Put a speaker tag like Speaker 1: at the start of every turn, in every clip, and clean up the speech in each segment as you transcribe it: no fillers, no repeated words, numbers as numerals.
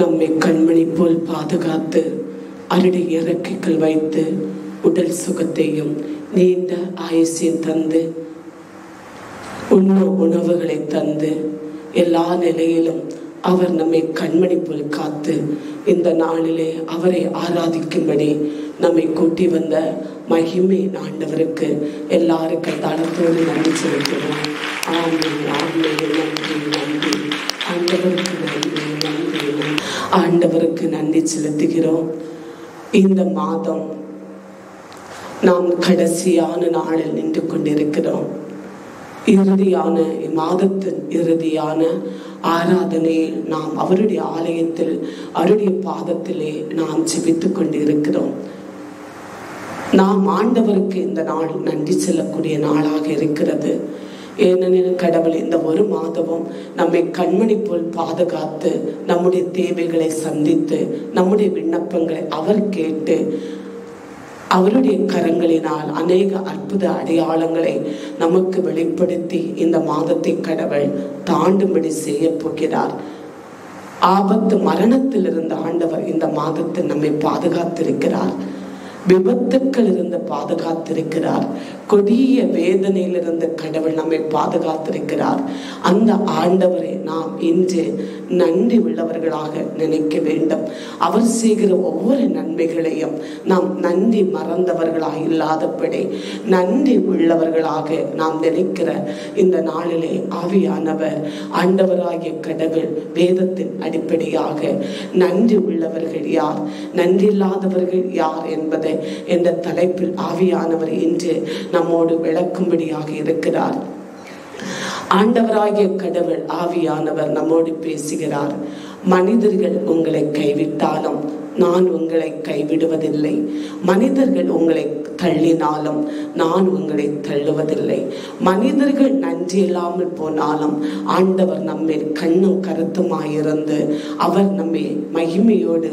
Speaker 1: நம்மை கண்மணி போல் பாதுகாத்து அருடைய இறக்கைகள் வைத்து உடல் சுகத்தையும் நீண்ட ஆயுசையும் தந்து உண்ண உணவுகளை தந்து எல்லா நிலையிலும் அவர் நம்மை கண்மணி போல் காத்து இந்த நாளிலே அவரை ஆராதிக்கும்படி நம்மை கூட்டி வந்த மகிமை ஆண்டவருக்கு எல்லாருக்கும் தளத்தோடு நன்றி செலுத்துகிறோம். ஆமென், ஆமென். நன்றி, நன்றி ஆண்டவருக்கு, நன்றி, நன்றி. ஆண்டவருக்கு நன்றி செலுத்துகிறோம். இந்த மாதம் நாம் கடைசியான நாளில் நின்று கொண்டிருக்கிறோம். இறுதியான மாதத்தின் இறுதியான ஆராதனையில் நாம் அவருடைய ஆலயத்தில் அவருடைய பாதத்திலே நாம் ஜெபித்துக் கொண்டிருக்கிறோம். நாம் ஆண்டவருக்கு இந்த நாள் நன்றி செல்லக்கூடிய நாளாக இருக்கிறது. ஏனெனில் கடவுள் இந்த ஒரு மாதமும் நம்மை கண்மணி போல் பாதுகாத்து நம்முடைய தேவைகளை சந்தித்து நம்முடைய விண்ணப்பங்களை அவர் கேட்டு அவருடைய கரங்களினால் அநேக அற்புத அடையாளங்களை நமக்கு வெளிப்படுத்தி இந்த மாதத்தை கடவுள் தாண்டும்படி செய்ய போகிறார். ஆபத்து மரணத்தில் இருந்த ஆண்டவர் இந்த மாதத்தில் நம்மை பாதுகாத்திருக்கிறார். விபத்துக்கள் இருந்து பாதுகாத்திருக்கிறார். கொடிய வேதனையிலிருந்து கடவுள் நம்மை பாதுகாத்திருக்கிறார். அந்த ஆண்டவரை நாம் இன்று நன்றி உள்ளவர்களாக நினைக்க வேண்டும். அவர் செய்கிற ஒவ்வொரு நன்மைகளையும் நாம் நன்றி மறந்தவர்களாக இல்லாதபடி நன்றி உள்ளவர்களாக நாம் நினைக்கிற இந்த நாளிலே ஆவியானவர் ஆண்டவராகிய கடவுள் வேதத்தின் அடிப்படையாக நன்றி உள்ளவர்கள் யார், நன்றி இல்லாதவர்கள் யார் என்பதை என்ற தலைப்பில் ஆவியானவர் இன்று நம்மோடு விளக்கும்படியாக இருக்கிறார். ஆண்டவராகிய கடவுள் ஆவியானவர் நம்மோடு பேசுகிறார். மனிதர்கள் உங்களை கைவிட்டாலும் நான் உங்களை கைவிடுவதில்லை. மனிதர்கள் உங்களை தள்ளினாலும் நான் உங்களை தள்ளுவதில்லை. மனிதர்கள் நன்றி இல்லாமல் போனாலும் ஆண்டவர் நம்மை கண்ணும் கருத்துமாயிருந்து அவர் நம்மை மகிமையோடு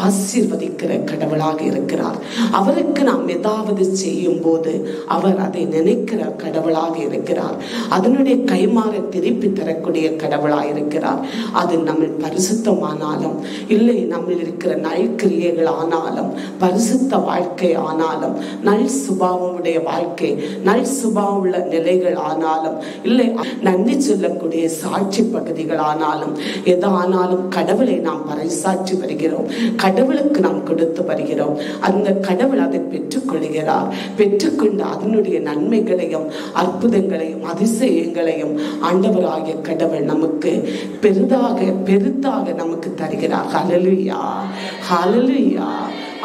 Speaker 1: ஆசீர்வதிக்கிற கடவுளாக இருக்கிறார். அவருக்கு நாம் ஏதாவது செய்யும் போது அவர் அதை நினைக்கிற கடவுளாக இருக்கிறார். அதனுடைய கைமாற திருப்பி தரக்கூடிய கடவுளாக இருக்கிறார். அது நம்ம பரிசுத்தமானாலும் இல்லை, நம்ம இருக்கிற நல்கிரியைகள் ஆனாலும் பரிசுத்த வாழ்க்கை ஆனாலும் நல் சுபாவமுடைய வாழ்க்கை நல் சுபாவம் உள்ள நிலைகள் ஆனாலும் இல்லை நன்றி சொல்லக்கூடிய சாட்சி பகுதிகள் ஆனாலும் எதானாலும் கடவுளை நாம் பறைசாற்றி வருகிறோம். கடவுளுக்கு நாம் கொடுத்து வருகிறோம். அந்த கடவுள் அதை பெற்றுக்கொள்கிறார். பெற்றுக்கொண்டு அதனுடைய நன்மைகளையும் அற்புதங்களையும் அதிசயங்களையும் ஆண்டவராகிய கடவுள் நமக்கு பெரிதாக நமக்கு தருகிறார். ஹல்லேலூயா, ஹல்லேலூயா.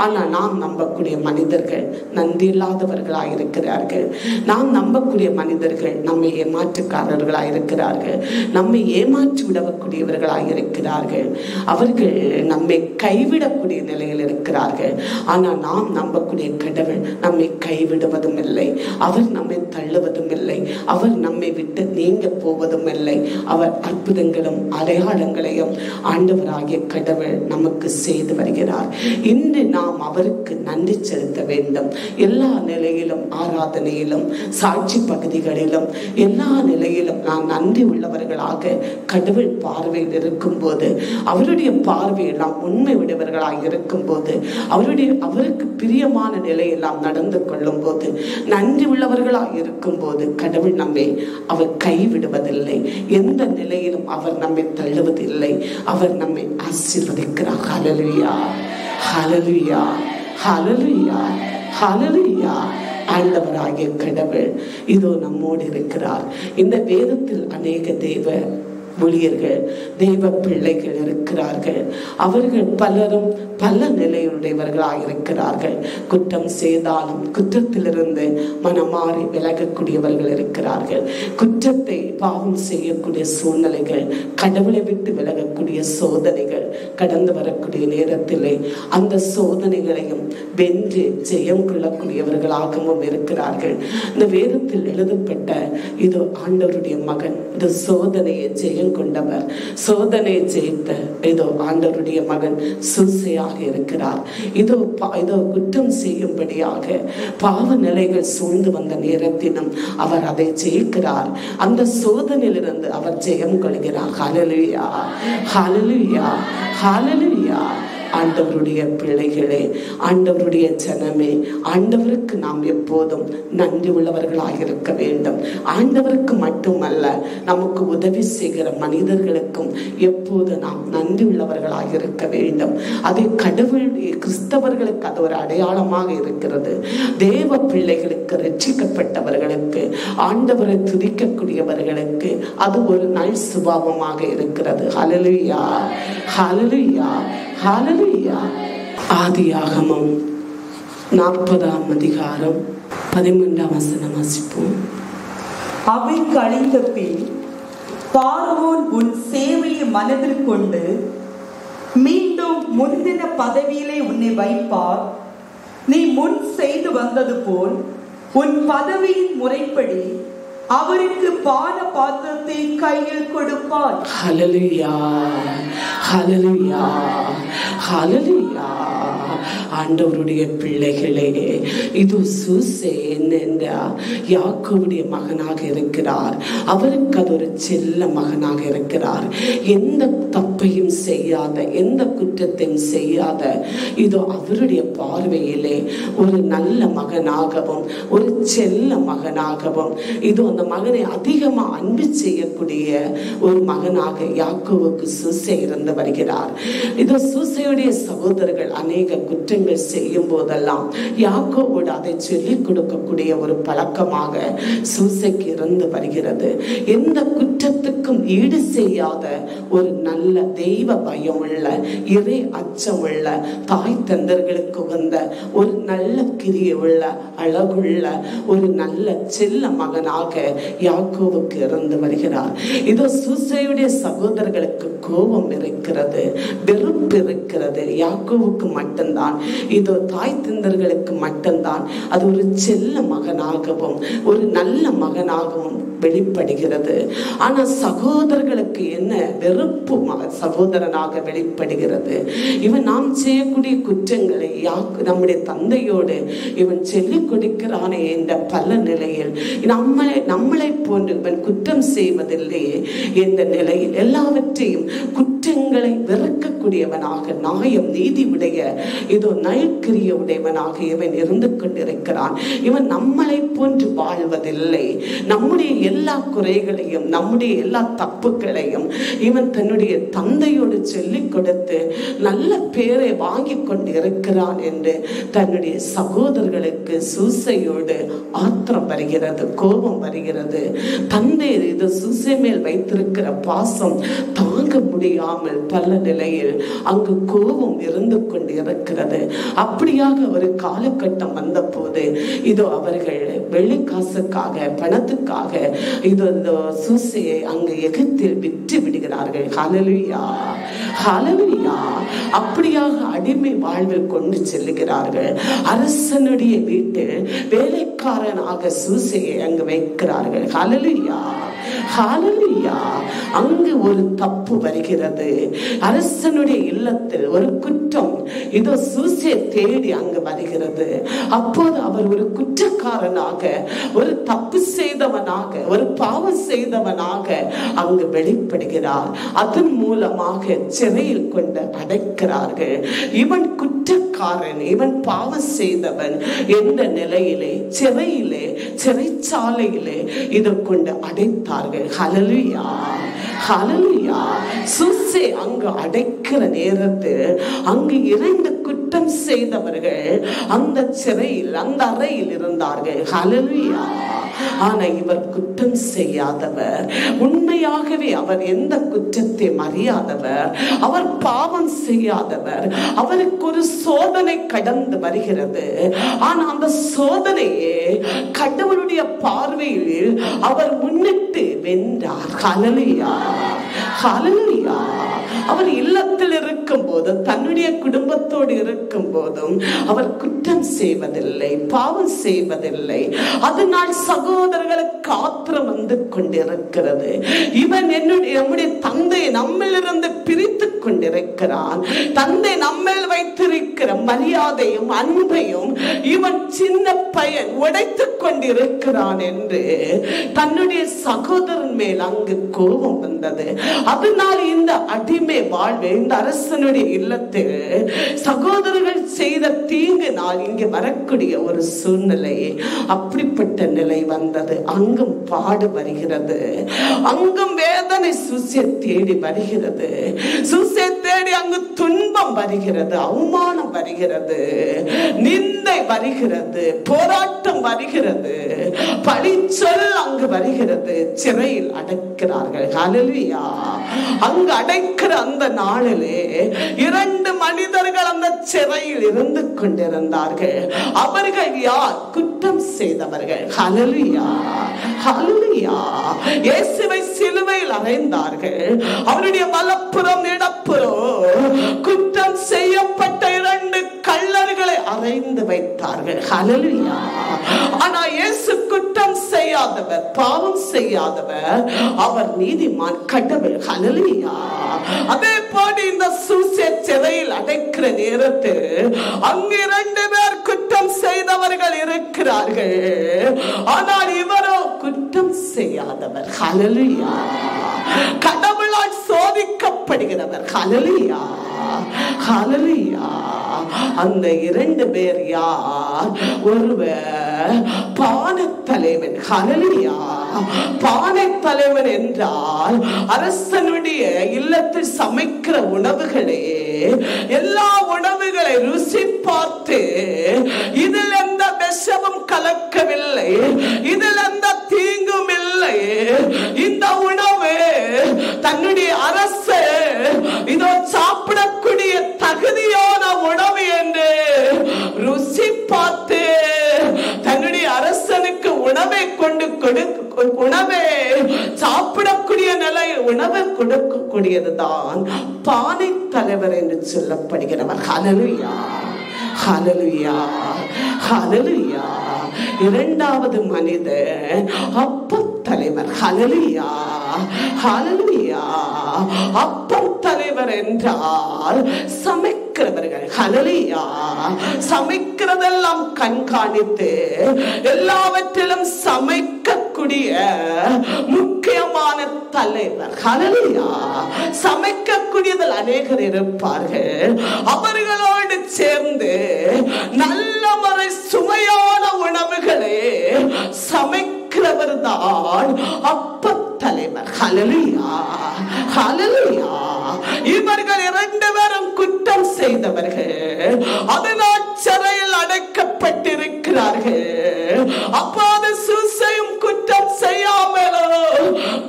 Speaker 1: ஆனால் நாம் நம்பக்கூடிய மனிதர்கள் நன்றி இல்லாதவர்களாக இருக்கிறார்கள். நாம் நம்பக்கூடிய மனிதர்கள் நம்மை ஏமாற்றுக்காரர்களாக இருக்கிறார்கள். நம்மை ஏமாற்றி விடக்கூடியவர்களாக இருக்கிறார்கள். அவர்கள் நம்மை கைவிடக்கூடிய நிலையில் இருக்கிறார்கள். ஆனால் நாம் நம்பக்கூடிய கடவுள் நம்மை கைவிடுவதும் இல்லை, அவர் நம்மை தள்ளுவதும் இல்லை, அவர் நம்மை விட்டு நீங்க போவதும் இல்லை. அவர் அற்புதங்களும் அடையாளங்களையும் ஆண்டவராகிய கடவுள் நமக்கு செய்து வருகிறார். இன்று நாம் அவருக்கு நன்றி செலுத்த வேண்டும். எல்லா நிலையிலும் ஆராதனையிலும் சாட்சி பகுதிகளிலும் எல்லா நிலையிலும் நாம் நன்றி உள்ளவர்களாக கடவுள் பார்வையில் இருக்கும் போது, அவருடைய பார்வையில் நாம் உண்மை உடையவர்களாக இருக்கும் போது, அவருக்கு பிரியமான நிலையில் நாம் நடந்து கொள்ளும் போது, நன்றி உள்ளவர்களாக இருக்கும் போது கடவுள் நம்மை அவர் கைவிடுவதில்லை. எந்த நிலையிலும் அவர் நம்மை தள்ளுவதில்லை. அவர் நம்மை ஆசீர்வதிக்கிறார். ஹல்லேலூயா, ஹல்லேலூயா, ஹல்லேலூயா, ஹல்லேலூயா. ஆண்டவராகிய கடவுள் இதோ நம்மோடு இருக்கிறார். இந்த வேதத்தில் அநேக தேவ ஊழியர்கள் தெய்வ பிள்ளைகள் இருக்கிறார்கள். அவர்கள் பலரும் பல நிலையுடையவர்களாக இருக்கிறார்கள். குற்றம் செய்தாலும் குற்றத்திலிருந்து மனமாறி விலகக்கூடியவர்கள் இருக்கிறார்கள். குற்றத்தை பாவம் செய்யக்கூடிய சூழ்நிலைகள், கடவுளை விட்டு விலகக்கூடிய சோதனைகள் கடந்து வரக்கூடிய நேரத்திலே அந்த சோதனைகளையும் வென்று ஜெயம் கொள்ளக்கூடியவர்களாகவும் இருக்கிறார்கள். இந்த வேதத்தில் எழுதப்பட்ட இது ஆண்டவருடைய மகன் இந்த சோதனையை ஜெயம் ஜெயம் கொண்டவர், சோதனை ஜெயித்த இதோ ஆண்டவருடைய மகன் சூசையாக இருக்கிறார். இதோ குற்றம் செய்யும்படியாக பாவ நிலைகள் சூழ்ந்து வந்த நேரத்திலும் அவர் அதை ஜெயிக்கிறார். அந்த சோதனையிலிருந்து அவர் ஜெயம் கொள்கிறார். ஹல்லேலூயா, ஹல்லேலூயா, ஹல்லேலூயா. ஆண்டவருடைய பிள்ளைகளே, ஆண்டவருடைய ஜனமே, ஆண்டவருக்கு நாம் எப்போதும் நன்றி உள்ளவர்களாக இருக்க வேண்டும். ஆண்டவருக்கு மட்டுமல்ல, நமக்கு உதவி செய்கிற மனிதர்களுக்கும் எப்போது நாம் நன்றி உள்ளவர்களாக இருக்க வேண்டும். அதை கடவுளுடைய கிறிஸ்தவர்களுக்கு அது ஒரு அடையாளமாக இருக்கிறது. தேவ பிள்ளைகளுக்கு, ரட்சிக்கப்பட்டவர்களுக்கு, ஆண்டவரை துதிக்கக்கூடியவர்களுக்கு அது ஒரு நல் சுபாவமாக இருக்கிறது. ஹல்லேலூயா, ஹல்லேலூயா, ஹல்லேலூயா. ஆதியாகமம் 40ஆம் அதிகாரம் 13ஆம் வசனம் வாசிப்போம்.
Speaker 2: அவை கழிந்த பின் பார்வோன் உன் சேவையை மனதில் கொண்டு மீண்டும் முந்தின பதவியிலே உன்னை வைப்பார். நீ முன் செய்து வந்தது போல் உன் பதவியின் முறைப்படி அவருக்கு பான பாத்திரத்தை கையில் கொடுப்பார்.
Speaker 1: ஹல்லேலூயா, ஹல்லேலூயா, ஹல்லேலூயா. ஆண்டவருடைய பிள்ளைகளே, இது சூசே என்ற யாக்கோபுடைய மகனாக இருக்கிறார். அவருக்கு அது ஒரு செல்ல மகனாக இருக்கிறார். எந்த தப்பையும் செய்யாத, எந்த குற்றத்தையும் செய்யாத, இதோ அவருடைய பார்வையிலே ஒரு நல்ல மகனாகவும் ஒரு செல்ல மகனாகவும், இதோ அந்த மகனை அதிகமா அன்பு செய்யக்கூடிய ஒரு மகனாக யாக்கோபுக்கு சூசே இருந்து வருகிறார். இதோ சூசையுடைய சகோதரர்கள் அநேக குற்றங்கள் செய்யும் போதெல்லாம் யாக்கோபோடு அதை சொல்லிக் கொடுக்கக்கூடிய ஒரு பழக்கமாக சூசைக்கு இருந்து வருகிறது. எந்த குற்றத்துக்கும் ஈடு செய்யாத ஒரு நல்ல தெய்வ பயம் உள்ள, இறை அச்சம் உள்ள, தாய் தந்தர்களுக்கு உகந்த ஒரு நல்ல கிரிய உள்ள, அழகுள்ள ஒரு நல்ல செல்ல மகனாக யாக்கோபுக்கு இருந்து வருகிறார். இதோ சூசையுடைய சகோதரர்களுக்கு கோபம் இருக்கிறது, வெறுப்பு இருக்கிறது. யாக்கோபுக்கு மட்டும்தான், இதோ தாய் தந்தர்களுக்கு மட்டும்தான் அது ஒரு செல்ல மகனாகவும் ஒரு நல்ல மகனாகவும் வெளிப்படுகிறது. ஆனா சகோதரர்களுக்கு என்ன வெறுப்பு சகோதரனாக வெளிப்படுகிறது. இவன் நாம் செய்யக்கூடிய குற்றங்களை நம்முடைய தந்தையோடு இவன் சொல்லிக் கொடுக்கிறானே என்ற பல நிலையில் நம்மளை போன்று இவன் குற்றம் செய்வதில்லையே என்ற நிலையில் எல்லாவற்றையும் குற்றங்களை வெறுக்கக்கூடியவனாக, நியாயம் நீதி உடைய, இதோ நல்கிரிய உடையவனாக இவன் இருந்து கொண்டிருக்கிறான். இவன் நம்மளை போன்று வாழ்வதில்லை. நம்முடைய எல்லா குறைகளையும், நம்முடைய எல்லா தப்புகளையும் இவன் தன்னுடைய தந்தையோடு சொல்லிக் கொடுத்து நல்ல பேரை வாங்கி கொண்டு இருக்கிறான் என்று தன்னுடைய சகோதரர்களுக்கு சூசையோடு ஆத்திரம் வருகிறது, கோபம் வருகிறது. தந்தை இது சூசை மேல் வைத்திருக்கிற பாசம் தாங்க முடியாமல் பல நிலையில் அங்கு கோபம் இருந்து கொண்டு இருக்கிறது. அப்படியாக ஒரு காலகட்டம் வந்த போது இதோ அவர்கள் வெள்ளிக்காசுக்காக, பணத்துக்காக இதோ சூசையை அங்கு எகிப்தில் விற்று விடுகிறார்கள். ஹல்லேலூயா, ஹல்லேலூயா. அப்படியாக அடிமை வாழ்வில் கொண்டு செல்லுகிறார்கள். அரசனுடைய வீட்டில் வேலைக்காரனாக சூசையை அங்கு வைக்கிறார்கள். ஹல்லேலூயா, ஹல்லேலூயா. அங்கு ஒரு தப்பு வருகிறது. அரசனுடைய இல்லத்தில் ஒரு குற்றம் இதோ சூசையை தேடி அங்கு வருகிறது. அப்போது அவர் ஒரு குற்றக்காரனாக, ஒரு தப்பு செய்தவனாக, ஒரு பாவம் செய்தவனாக அங்கு வெளிப்படுகிறார். அதன் மூலமாக சிறையில் கொண்டு அடைக்கிறார்கள். இவன் குற்றக்காரன், இவன் பாவம் செய்தவன் என்ற நிலையிலே சிறையிலே, சிறைச்சாலையிலே இதை கொண்டு அடைத்தார்கள். ஹல்லேலூயா, ஹல்லேலூயா. சூசை அங்கு அடைக்கிற நேரத்தில் அங்கு 2 குற்றம் செய்தவர்கள் அந்த சிறையில், அந்த அறையில் இருந்தார்கள். ஹல்லேலூயா. ஆனா இவர் குற்றம் செய்யாதவர், உண்மையாகவே அவர் எந்த குற்றத்தையும் அறியாதவர், அவர் பாவம் செய்யாதவர். அவருக்கு ஒரு சோதனை கடந்து வருகிறது. ஆனா அந்த சோதனையே கடவுளுடைய பார்வையில் அவர் முன்னிட்டு வென்றார். ஹல்லேலூயா, ஹல்லேலூயா. அவர் இல்லத்தில் இருக்கும் போது, தன்னுடைய குடும்பத்தோடு இருக்கும் போதும் அவர் குற்றம் செய்வதில்லை, பாவம் செய்வதில்லை. அதனால் சகோதரர்களுக்கு ஆத்திரம் வந்து கொண்டிருக்கிறது. இவன் நம்முடைய தந்தை நம்மிலிருந்து பிரித்து கொண்டிருக்கிறான். தந்தை நம்மேல் வைத்திருக்கிற மரியாதையும் அன்பையும் இவன் சின்ன பையன் உடைத்துக் கொண்டிருக்கிறான் என்று தன்னுடைய சகோதரன் மேல் அங்கு கோபம் வந்தது. அதனால் இந்த அடிமை வாழ்வு, இந்த அரசனுடைய இல்லத்தில் சகோதரர்கள் செய்த தீங்கினால் இங்கு வரக்கூடிய ஒரு சூழ்நிலை, அப்படிப்பட்ட நிலை வந்தது. அங்கும் பாடு வருகிறது, அங்கும் வேதனை சூசை தேடி வருகிறது. சூசை தேடி அங்கு துன்பம் வருகிறது, அவமானம் வருகிறது, நிந்தை வருகிறது, போராட்டம் வருகிறது, பழிச்சொல் அங்கு வருகிறது. சிறையில் அடைக்கிறார்கள். ஹல்லேலூயா. அங்கு அடைக்கிற அந்த நாளிலே 2 மனிதர்கள் அந்த சிறையில் இருந்து கொண்டிருந்தார்கள். அவர்கள் யார்? குற்றம் செய்தவர்கள். ஹல்லேலூயா, ஹல்லேலூயா. இயேசுவை சிலுவையில் அறைந்தார்கள். அவருடைய வலப்புறம் இடப்புறம் குற்றம் செய்யப்பட்ட 2 கள்ளர்களை அறைந்து வைத்தார்கள். ஹல்லேலூயா. ஆனா இயேசு குற்றம் செய்யாதவர், பாவம் செய்யாதவர், அவர் நீதிமான், கடவுள். ஹல்லேலூயா. அதே போல இந்த சூசை சிறையில் அடைக்கிற நேரத்தில் அங்கு 2 பேர் குற்றம் செய்தவர்கள் இருக்கிறார்கள். ஆனால் இவரோ குற்றம் செய்யாதவர். ஹல்லேலூயா. கடவுளால் சோதிக்கப்படுகிறவர். ஹல்லேலூயா, ஹல்லேலூயா. அந்த 2 பேர் யார்? ஒருவர் பானை தலைவன். ஹல்லேலூயா. பானை தலைவன் என்றால் அரசனுடைய இல்லத்தில் சமைக்கிற உணவுகளே, எல்லா உணவுகளை ருசி பார்த்து இதில் எந்த விஷமும் கலக்கவில்லை, இதில் எந்த தீங்கும் இல்லை, இந்த உணவு தன்னுடைய அரசு இதோ சாப்பிடக்கூடிய தகுதியான உணவு என்று ருசி பார்த்து தன்னுடைய அரசனுக்கு உணவை உணவை சாப்பிடக்கூடிய நிலையில் உணவை கொடுக்கக்கூடியதுதான் பானை தலைவர் என்று சொல்லப்படுகிறவர். ஹல்லேலூயா, ஹல்லேலூயா, ஹல்லேலூயா. 2வது மனிதன் அப்பம் தலைவர். ஹல்லேலூயா, ஹல்லேலூயா. அப்பம் தலைவர் என்றால் சமைக்கிறவர்கள். ஹல்லேலூயா. சமைக்கிறதெல்லாம் கண்காணித்து எல்லாவற்றிலும் சமைக்கக்கூடிய முக்கியமான தலைவர். ஹல்லேலூயா. சமைக்கக்கூடியதில் அநேகர் இருப்பார்கள். அவர்களோடு சேர்ந்து நல்ல முறை சுவையான உணவுகளை சமைக்கிறவர் தான் அப்ப தலைவர். ஹல்லேலூயா, ஹல்லேலூயா. இவர்கள் 2 பேரும் குற்றம் செய்தவர்கள். அதனால் சிறையில் அடைக்கப்பட்டிருக்கிறார்கள். அப்போது சூசையும் குற்றம் செய்யாமலோ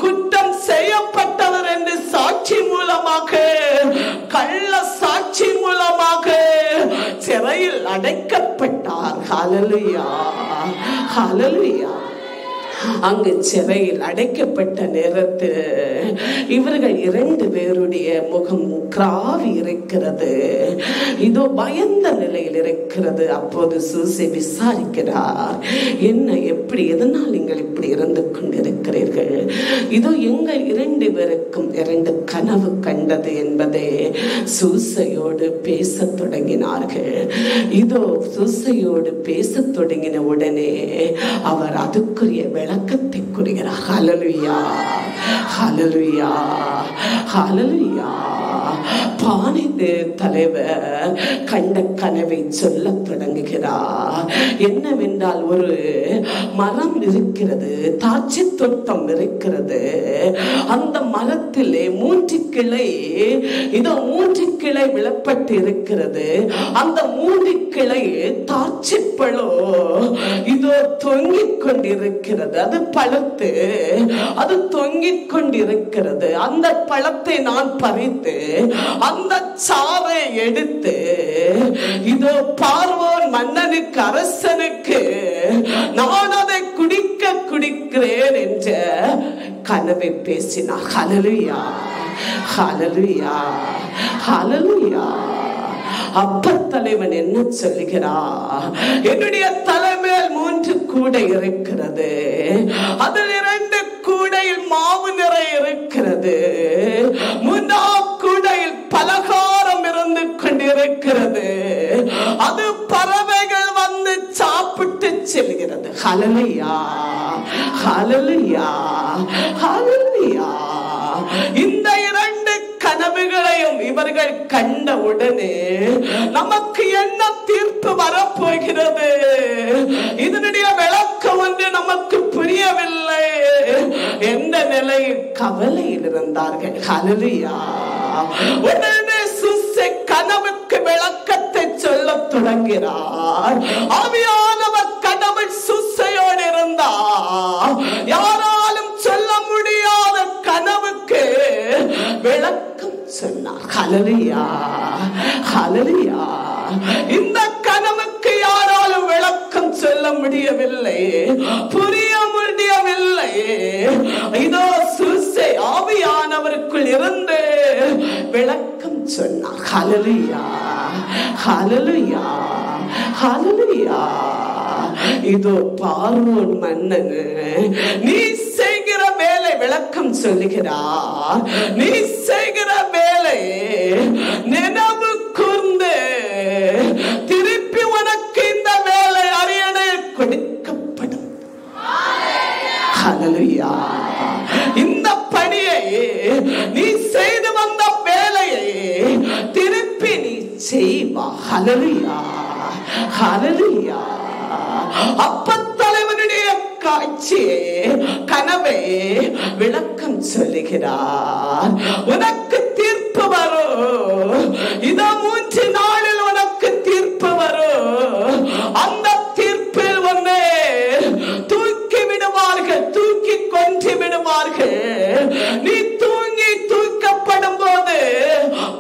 Speaker 1: குற்றம் செய்யப்பட்டவர் என்று சாட்சி மூலமாக, கள்ள சாட்சி மூலமாக சிறையில் அடைக்கப்பட்டார். ஹல்லேலூயா, ஹல்லேலூயா. அங்கு சிறையில் அடைக்கப்பட்ட நேரத்தில் இவர்கள் 2 பேருடைய முகம் கிராவி இருக்கிறது, இதோ பயந்த நிலையில் இருக்கிறது. அப்போது சூசை விசாரிக்கிறார், என்ன, எப்படி, எதனால் நீங்கள் இப்படி இருந்து கொண்டிருக்கிறீர்கள்? இதோ எங்கள் 2 பேருக்கும் 2 கனவு கண்டது என்பதை சூசையோடு பேச தொடங்கினார்கள். இதோ சூசையோடு பேச தொடங்கின உடனே அவர் அதுக்குரிய விளக்கத்தை கூறுகிறார். ஹல்லேலூயா, ஹல்லேலூயா, ஹல்லேலூயா. பானை தலைவர் கண்ட கனவை சொல்ல தொடங்குகிறார். என்னவென்றால், ஒரு மரம் இருக்கிறது, தாட்சி தோட்டம் இருக்கிறது. அந்த மரத்திலே 3 கிளை, இதோ 3 கிளை விழப்பட்டு இருக்கிறது. அந்த 3 கிளை தாட்சி பழம் இதோ தொங்கிக் கொண்டிருக்கிறது. அது பழத்து, அது தொங்கிக் கொண்டிருக்கிறது. அந்த பழத்தை நான் பறித்து அந்த சாறை எடுத்து இதோ பார்வோன் மன்னனுக்கு, அரசனுக்கு நான் அதை குடிக்க குடிக்கிறேன் என்ற கனவை பேசினார். ஹல்லேலூயா, ஹல்லேலூயா, ஹல்லேலூயா. அப்பர் தலைவன் என்ன சொல்லுகிறார்? என்னுடைய தலைமையில் 3 கூடை இருக்கிறது, அதில் 2 கூடையில் மாவு நிறை இருக்கிறது, 3ஆம் கூடையில் பலகாரம் இருந்து கொண்டிருக்கிறது, அது பறவைகள் வந்து சாப்பிட்டு செல்கிறது. ஹல்லேலூயா, ஹல்லேலூயா, ஹல்லேலூயா. இந்த 2 கனவுகளையும் இவர்கள் கண்டவுடனே நமக்கு என்ன தீர்ப்பு வரப்போகிறது, இதனுடைய விளக்கம் ஒன்று நமக்கு புரியவில்லை எந்த நிலையில் கவலையில் இருந்தார்கள். ஹல்லேலூயா. உடனே சுசை கனவுக்கு விளக்கத்தை சொல்ல தொடங்கினார். ஆவியானவர் கனவில் சுசையோடு இருந்தார். யாராலும் சொல்ல முடியாத கனவுக்கு விளக்கம் சொன்னார். ஹல்லேலூயா, ஹல்லேலூயா. இந்த கனவுக்கு யாராலும் விளக்கம் சொல்ல முடியவில்லை, புரிய முடியவில்லை. இதோ சுசை ஆவியானவருக்குள் இருந்து விளக்கம் சொன்னார். ஹல்லேலூயா, ஹல்லேலூயா, ஹல்லேலூயா. இதோ பார்வோன் மன்னன் நீ செய்கிற வேலை விளக்கம் சொல்லுகிறார். நீ செய்கிற வேலை நினைவு கூர்ந்து திருப்பி உனக்கு இந்த வேலை அரியணை கொடுக்கப்படும். ஹல்லேலூயா. இந்த பணியை நீ செய்து வந்த வேலையை திருப்பி நீ செய்வா. ஹல்லேலூயா, ஹல்லேலூயா. அப்பத்தலைவனுடைய காட்சியை கனவை விளக்கம் சொல்லுகிறார். உனக்கு தீர்ப்பு வரும், இதோ 3 நாளில் உனக்கு தீர்ப்பு வரும். அந்த தீர்ப்பில் ஒன்னே தூக்கி விடுவார்கள், தூக்கி கொன்று விடுவார்கள். நீ தூங்கி தூக்கப்படும் போது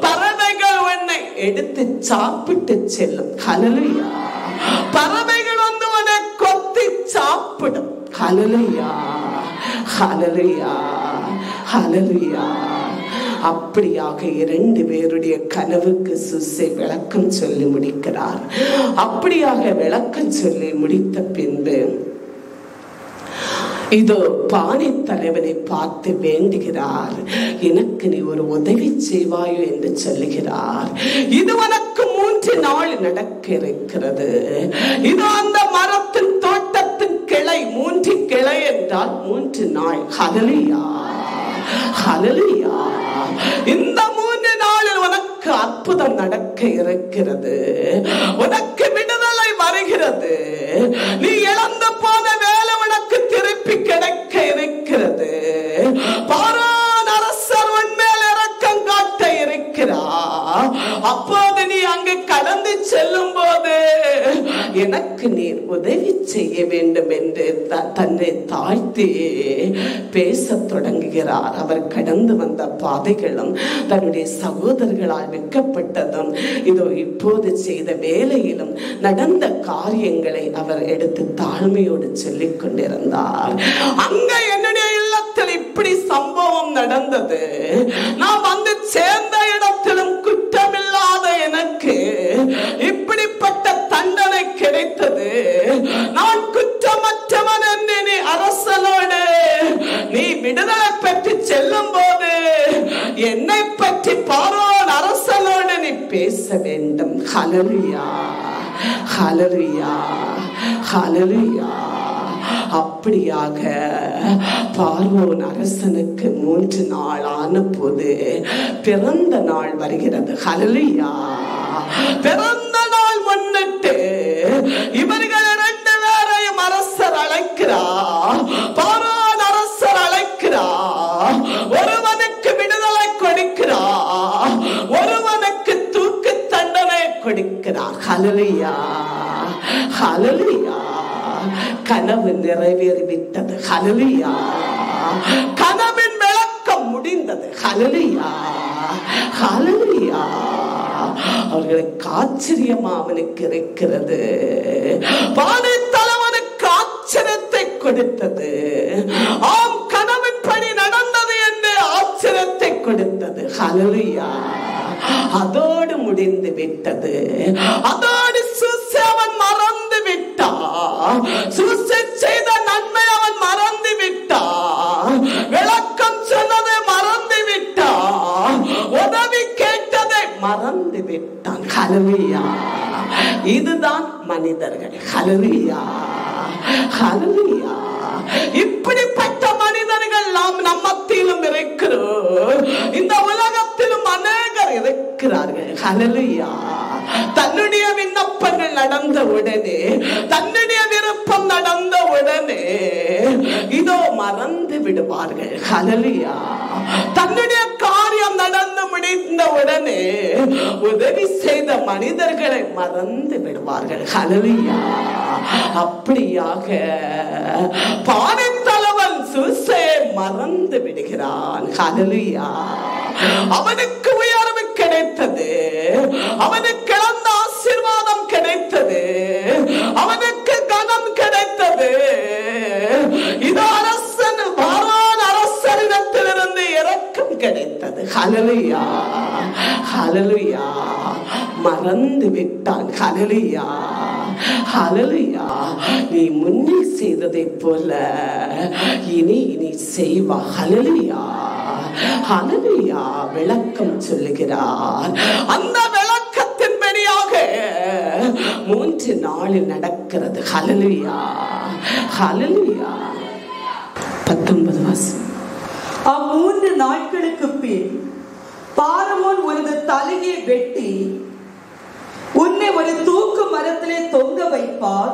Speaker 1: பறவைகள் உன்னை எடுத்து சாப்பிட்டு செல்லும். ஹல்லேலூயா. பறவைகள் வந்து உன்னை கொத்தி சாப்பிடும். ஹல்லேலூயா, ஹல்லேலூயா, ஹல்லேலூயா. அப்படியாக 2 பேருடைய கனவுக்கு சுசை விளக்கம் சொல்லி முடிக்கிறார். அப்படியாக விளக்கம் சொல்லி முடித்த பின்பு இதோ பானை தலைவனை பார்த்து வேண்டுகிறார். எனக்கு நீ ஒரு உதவி செய்வாயோ என்று சொல்லுகிறார். இது உனக்கு 3 நாள் நடக்க இருக்கிறது. இது அந்த மரத்தின் தோட்டத்தின் கிளை, 3 கிளை என்றால் 3 நாள். ஹல்லேலூயா, ஹல்லேலூயா. இந்த 3 நாளில் உனக்கு அற்புதம் நடக்க இருக்கிறது. உனக்கு விடுதலை வருகிறது. நீ இழந்து போன வேலை உனக்கு திருப்பி கிடைக்க இருக்கிறது. பார்வோன் அரசர் உன்மேல் இரக்கம் காட்ட இருக்கிறார். அப்போது நீ அங்கு கடந்து செல்லும் போது எனக்கு நீர் உதவி செய்ய வேண்டும் என்று தன்னை தாழ்த்தி பேச தொடங்குகிறார். அவர் கடந்து வந்த பாதைகளும் தன்னுடைய சகோதரர்களால் வெட்கப்பட்டதும் இதோ இப்போது செய்த வேலையிலும் நடந்த காரியங்களை அவர் எடுத்து தாழ்மையோடு சொல்லிக் கொண்டிருந்தார். அங்க என்னுடைய இல்லத்தில் இப்படி சம்பவம் நடந்தது. நான் வந்து சேர்ந்த இடத்திலும் குற்றமில்லாத எனக்கு இப்படிப்பட்ட தண்டனை கிடைத்தது. நான் குற்றமற்றவன் என்று நீ அரசனோடு நீ விடுதலை பெற்று செல்லும் போது என்னை பற்றி பார்வோன் அரசனோடு நீ பேச வேண்டும். ஹல்லேலூயா, ஹல்லேலூயா, ஹல்லேலூயா. அப்படியாக பார்வோன் அரசனுக்கு 3 நாள் ஆன போது பிறந்த நாள் வருகிறது. ஹல்லேலூயா. பிறந்த நாள் முன்னிட்டு இவர்கள் 2 பேரையும் அரசர் அழைக்கிறார். பார்வோன் அரசர் அழைக்கிறார். ஒருவனுக்கு விடுதலை கொடுக்கிறார், ஒருவனுக்கு தூக்கு தண்டனை கொடுக்கிறார். ஹல்லேலூயா, ஹல்லேலூயா. கனவு நிறைவேறிவிட்டது. ஹல்லேலூயா. கனவின் விளக்கம் முடிந்தது. ஹல்லேலூயா, ஹல்லேலூயா. அவர்களுக்கு ஆச்சரியமா அவனுக்கு இருக்கிறது. பானை தலைவனுக்கு ஆச்சரியத்தை கொடுத்தது. கொடுத்தது. ஹல்லேலூயா. அதோடு முடிந்து விட்டது. அதோடு சூசை அவன் மறந்து விட்டான். சூசை செய்த நன்மை அவன் மறந்து விட்டான். விளக்கம் சொன்னதை மறந்து விட்டான். உதவி கேட்டதை மறந்து விட்டான். ஹல்லேலூயா. இதுதான் மனிதர்கள். ஹல்லேலூயா. ஹல்லேலூயா. இப்படிப்பட்ட மனிதர்கள் நாம் நம்மத்திலும் இருக்கிறோம். இந்த உலகத்திலும் அநேகர் இருக்கிறார்கள். ஹல்லேலூயா. தன்னுடைய விண்ணப்பங்கள் நடந்த உடனே, தன்னுடைய விருப்பம் நடந்த உடனே இதோ மறந்து விடுவார்கள். ஹல்லேலூயா. தன்னுடைய காரியம் நடந்து முடிந்த உடனே உதவி செய்த மனிதர்களை மறந்து விடுவார்கள். ஹல்லேலூயா. அப்படியாக பானைத்தலைவன் சூசையை மறந்து விடுகிறான். ஹல்லேலூயா. அவனுக்கு உயர்வு கிடைத்தது. அவனுக்கு இழந்த ஆசீர்வாதம் கிடைத்தது. அவனுக்கு கனம் கிடைத்தது. இது அரசன் பாரான் அரசனிடத்திலிருந்து இரக்கம் கிடைத்தது. ஹல்லேலூயா. ஹல்லேலூயா. மறந்து விட்டான். ஹல்லேலூயா. ஹல்லேலூயா. நீ முன்னில் செய்ததை போல இனி செய்வா. ஹல்லேலூயா. ஹல்லேலூயா. விளக்கம் சொல்லுகிறார். அந்த விளக்கத்தின்படியாக 3 நாளில் நடக்கிறது. ஹல்லேலூயா. ஹல்லேலூயா. 19 வாசம்.
Speaker 2: 3 நாட்களுக்கு பின் பார்வோன் உனது தலையை வெட்டி உன்னை ஒரு தூக்கு மரத்திலே தொங்க வைப்பார்.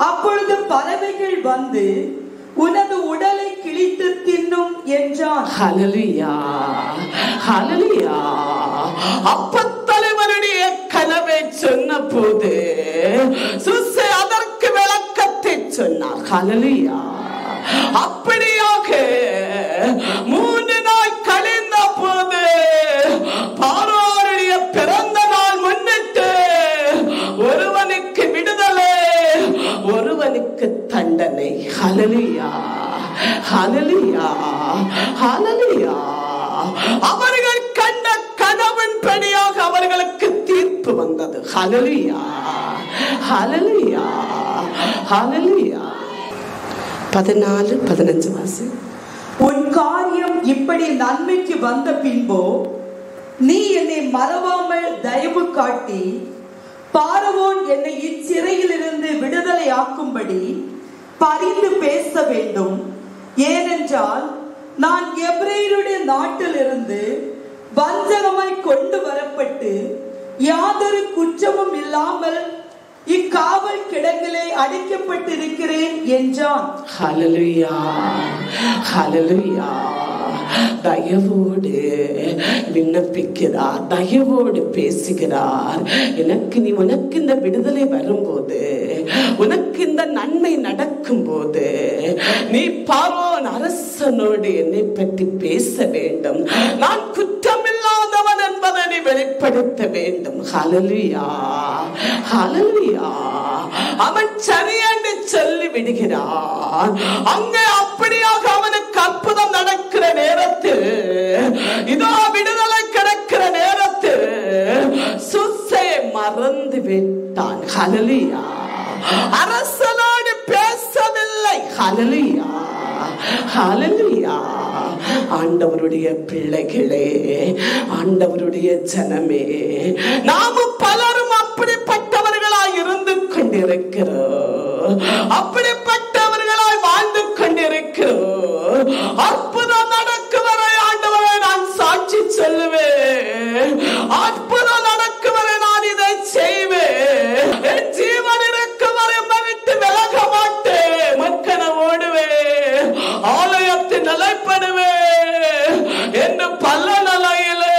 Speaker 2: அப்பொழுது பறவைகள் வந்து உனது உடலை கிழித்து தின்னும் என்றான்.
Speaker 1: ஹல்லேலூயா. ஹல்லேலூயா. அப்பத்தலைவனுடைய கனவை சொன்ன போது சூசை அதற்கு விளக்கத்தை சொன்னார். ஹல்லேலூயா. அப்படியாக 3 நாள் கழிந்த போது பார்வோனுடைய பிறந்த நாள் முன்னிட்டு ஒருவனுக்கு விடுதலை, ஒருவனுக்கு தண்டனை. ஹல்லேலூயா. ஹல்லேலூயா. ஹல்லேலூயா. அவர்கள் கண்ட கனவின்படியாக அவர்களுக்கு தீர்ப்பு வந்தது. ஹல்லேலூயா. ஹல்லேலூயா. ஹல்லேலூயா. 14-15 வாசி.
Speaker 2: உன் காரியம் இப்படி நன்மைக்கு வந்த பின்போ நீ என்னை மறவாமல் தயவு காட்டி பார்வோன் என்னை இச்சிறையிலிருந்து விடுதலை ஆக்கும்படி பரிந்து பேச வேண்டும். ஏனென்றால் நான் எபிரேயருடைய நாட்டிலிருந்து வஞ்சகமாய் கொண்டு வரப்பட்டு யாதொரு குற்றமும் இல்லாமல் இக்காவல் கிடங்கிலே அடைக்கப்பட்டிருக்கிறேன் என்றான்.
Speaker 1: ஹல்லேலூயா. ஹல்லேலூயா. தயவோடு விண்ணப்பிக்கிறார். தயவோடு பேசுகிறார். உனக்கு இந்த விடுதலை வரும்போது, உனக்கு இந்த நன்மை நடக்கும் போது நீ பார்வோன் அரசனோடு என்னை பற்றி பேச வேண்டும். நான் குற்றமில்லாதவன் என்பதை நீ வெளிப்படுத்த வேண்டும். ஹல்லேலூயா. ஹல்லேலூயா. அவன் சரியென்று சொல்லி விடுகிறான். அங்கே அப்படியாக அவனுக்கு அற்புதம் நடக்கிற நேரத்தில், இதோ விடுதலை கிடைக்கிற நேரத்தில் சூசையை மறந்து விட்டான். ஹல்லேலூயா. அரசனோடு பேசவில்லை. ஹல்லேலூயா. ஹல்லேலூயா. ஆண்டவருடைய பிள்ளைகளே, ஆண்டவருடைய ஜனமே, நாமும் பலரும் அப்படிப்பட்டவர்களாய் இருந்து கொண்டிருக்கிறோம். அப்படிப்பட்டவர்களாய் வாழ்ந்து கொண்டிருக்கிறோம். அற்புதம் நடக்கும் வரை ஆண்டவரை நான் சாட்சி சொல்லுவேன். அற்புதம் நடக்கும் வரை நான் இதை செய்வேன். என் ஜீவன் இருக்கும் வரை விட்டு விலக மாட்டேன். மக்கள் ஓடுவேன். ஆலயத்தில் நிலைப்படுவேன் என்று பல நிலையிலே,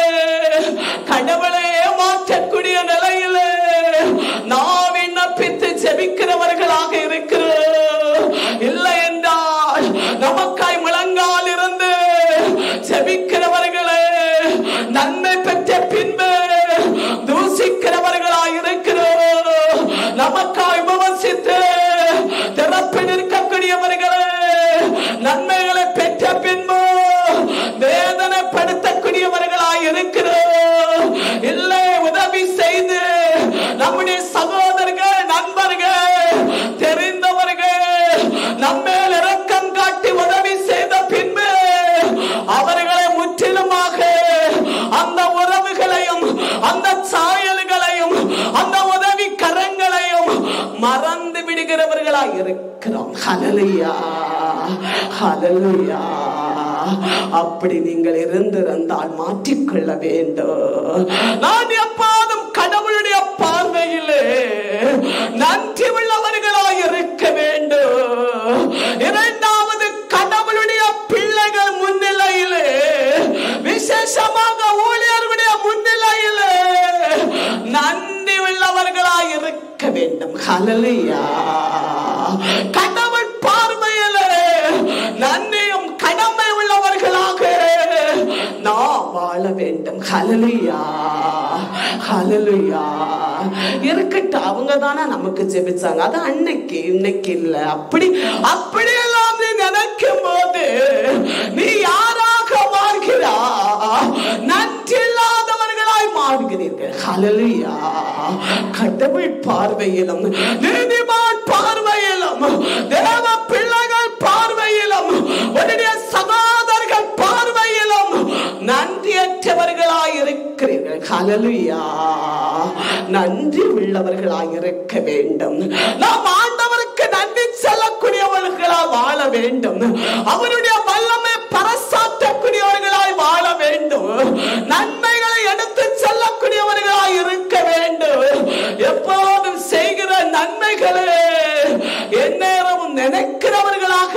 Speaker 1: கடவுளை ஏமாற்றக்கூடிய நிலையிலே நான் விண்ணப்பித்து ஜெபிக்கிறவர்களாக இருக்கிறோம். இல்லை என்றால் நமக்காய் முழங்கால் இருந்து இருக்கிறோம். இல்லை, உதவி செய்து நம்முடைய சகோதரர்கள், நண்பர்கள், தெரிந்தவர்கள் நம்மேல் இரக்கம் காட்டி உதவி செய்த பின்பு அவர்களை முற்றிலுமாக அந்த உறவுகளையும் அந்த சாயல்களையும் அந்த உதவி கரங்களையும் மறந்து விடுகிறவர்களாய் இருக்கிறோம். ஹல்லேலூயா, ஹல்லேலூயா. அப்படி நீங்கள் இருந்திருந்தால் மாற்றிக்கொள்ள வேண்டும். நான் எப்போதும் கடவுளுடைய பார்வையிலே நன்றி உள்ளவர்களாய் இருக்க வேண்டும். இரண்டாவது, கடவுளுடைய பிள்ளைகள் முன்னிலையிலே, விசேஷமாக ஊழியர்களுடைய முன்னிலையிலே நன்றி உள்ளவர்களாய் இருக்க வேண்டும். ஹல்லேலூயா. கடவுள் பார்வையிலே நன்றியும் கடமை உள்ளவர்களாக நாம் வாழ வேண்டும். ஹல்லேலூயா, ஹல்லேலூயா. இருக்கட்டும், அவங்க தானே நமக்கு ஜெபிச்சாங்க, அது அன்னைக்கு, இன்னைக்கு இல்ல. அப்படியெல்லாம் நீ நினைக்கும் போது நீ யாராக மாறுகிறா? நன்றி இல்லாதவர்களாய் மாறுகிறீர்கள். ஹல்லேலூயா. கடவுள் பார்வையிலும், நீதிமான் பார்வையிலும், தேவ பிள்ளைகள் பார்வையிலும், உன்னுடைய சகோதரர்கள் பார்வையிலும் நன்றியற்றவர்களாய் இருக்கிறீர்கள். ஹல்லேலூயா. நன்றி உள்ளவர்களாய் இருக்க வேண்டும். நாம் ஆண்டவருக்கு நன்றி செல்லக்கூடியவர்களாய் வாழ வேண்டும். அவருடைய வல்லமை பறைசாற்றக்கூடியவர்களாய் வாழ வேண்டும். நன்மைகளை எடுத்து செல்லக்கூடியவர்களாய் இருக்க வேண்டும். எப்போதும் செய்கிற நன்மைகளே எந்நேரமும் நினைக்கிறவர்களாக,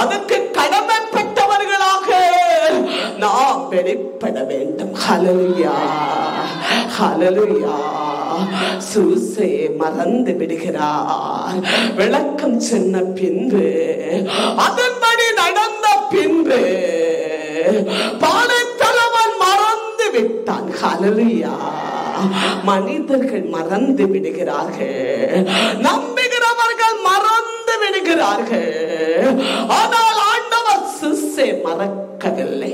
Speaker 1: அதுக்கு கடமைப்பட்டவர்களாக நாம் வெளிப்பட வேண்டும். ஹல்லேலூயா, ஹல்லேலூயா. சூசையை மறந்து விடுகிறார். விளக்கம் சொன்ன பின்பு, அதன்படி நடந்த பின்பு பாலைத்தலைவன் மறந்து விட்டான். ஹல்லேலூயா. மனிதர்கள் மறந்து விடுகிறார்கள், நம்புகிறவர்கள் மறந்து விடுகிறார்கள். ஆனால் ஆண்டவர் சூசை மறக்கவில்லை.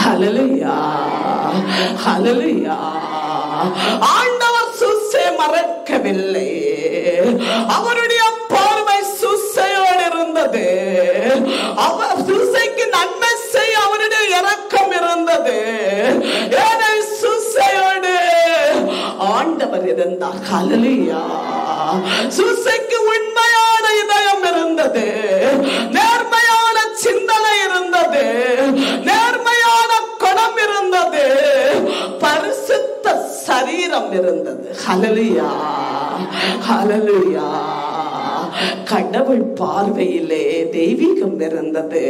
Speaker 1: ஹல்லேலூயா, ஹல்லேலூயா. ஆண்டவர் சூசை மறக்கவில்லை. அவருடைய பார்வை சூசையோடு இருந்தது. அவர் சூசைக்கு நன்மை செய்ய அவருடைய இரக்கம் இருந்தது. ஏனை சூசையோடு ஆண்டவர் இருந்தார். ஹல்லேலூயா. சூசைக்கு உண்மையான இதயம் இருந்தது, நேர்மையான சிந்தனை இருந்தது, நேர்மையான குணம் இருந்தது, பரிசுத்த சரீரம் இருந்தது. ஹல்லேலூயா, ஹல்லேலூயா. கடவுள் பார்வையிலே தெய்வீகம் இருந்தது.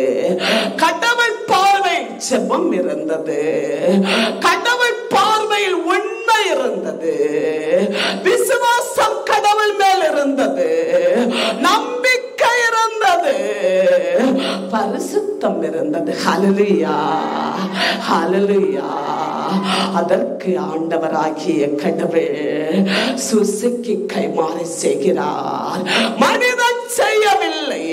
Speaker 1: கடவுள் பார்வை ஜெபம் இருந்தது. கடவுள் பார்வையில் உண்மை இருந்தது. விசுவாசம் கடவுள் மேல் இருந்தது. நம்பிக்கை இருந்தது. பரிசுத்தம் இருந்தது. ஹல்லேலூயா, ஹல்லேலூயா. அதற்கு ஆண்டவராகிய கடவுள் சூசைக்கு கைமாறு செய்கிறார். மனிதன் செய்யவில்லை,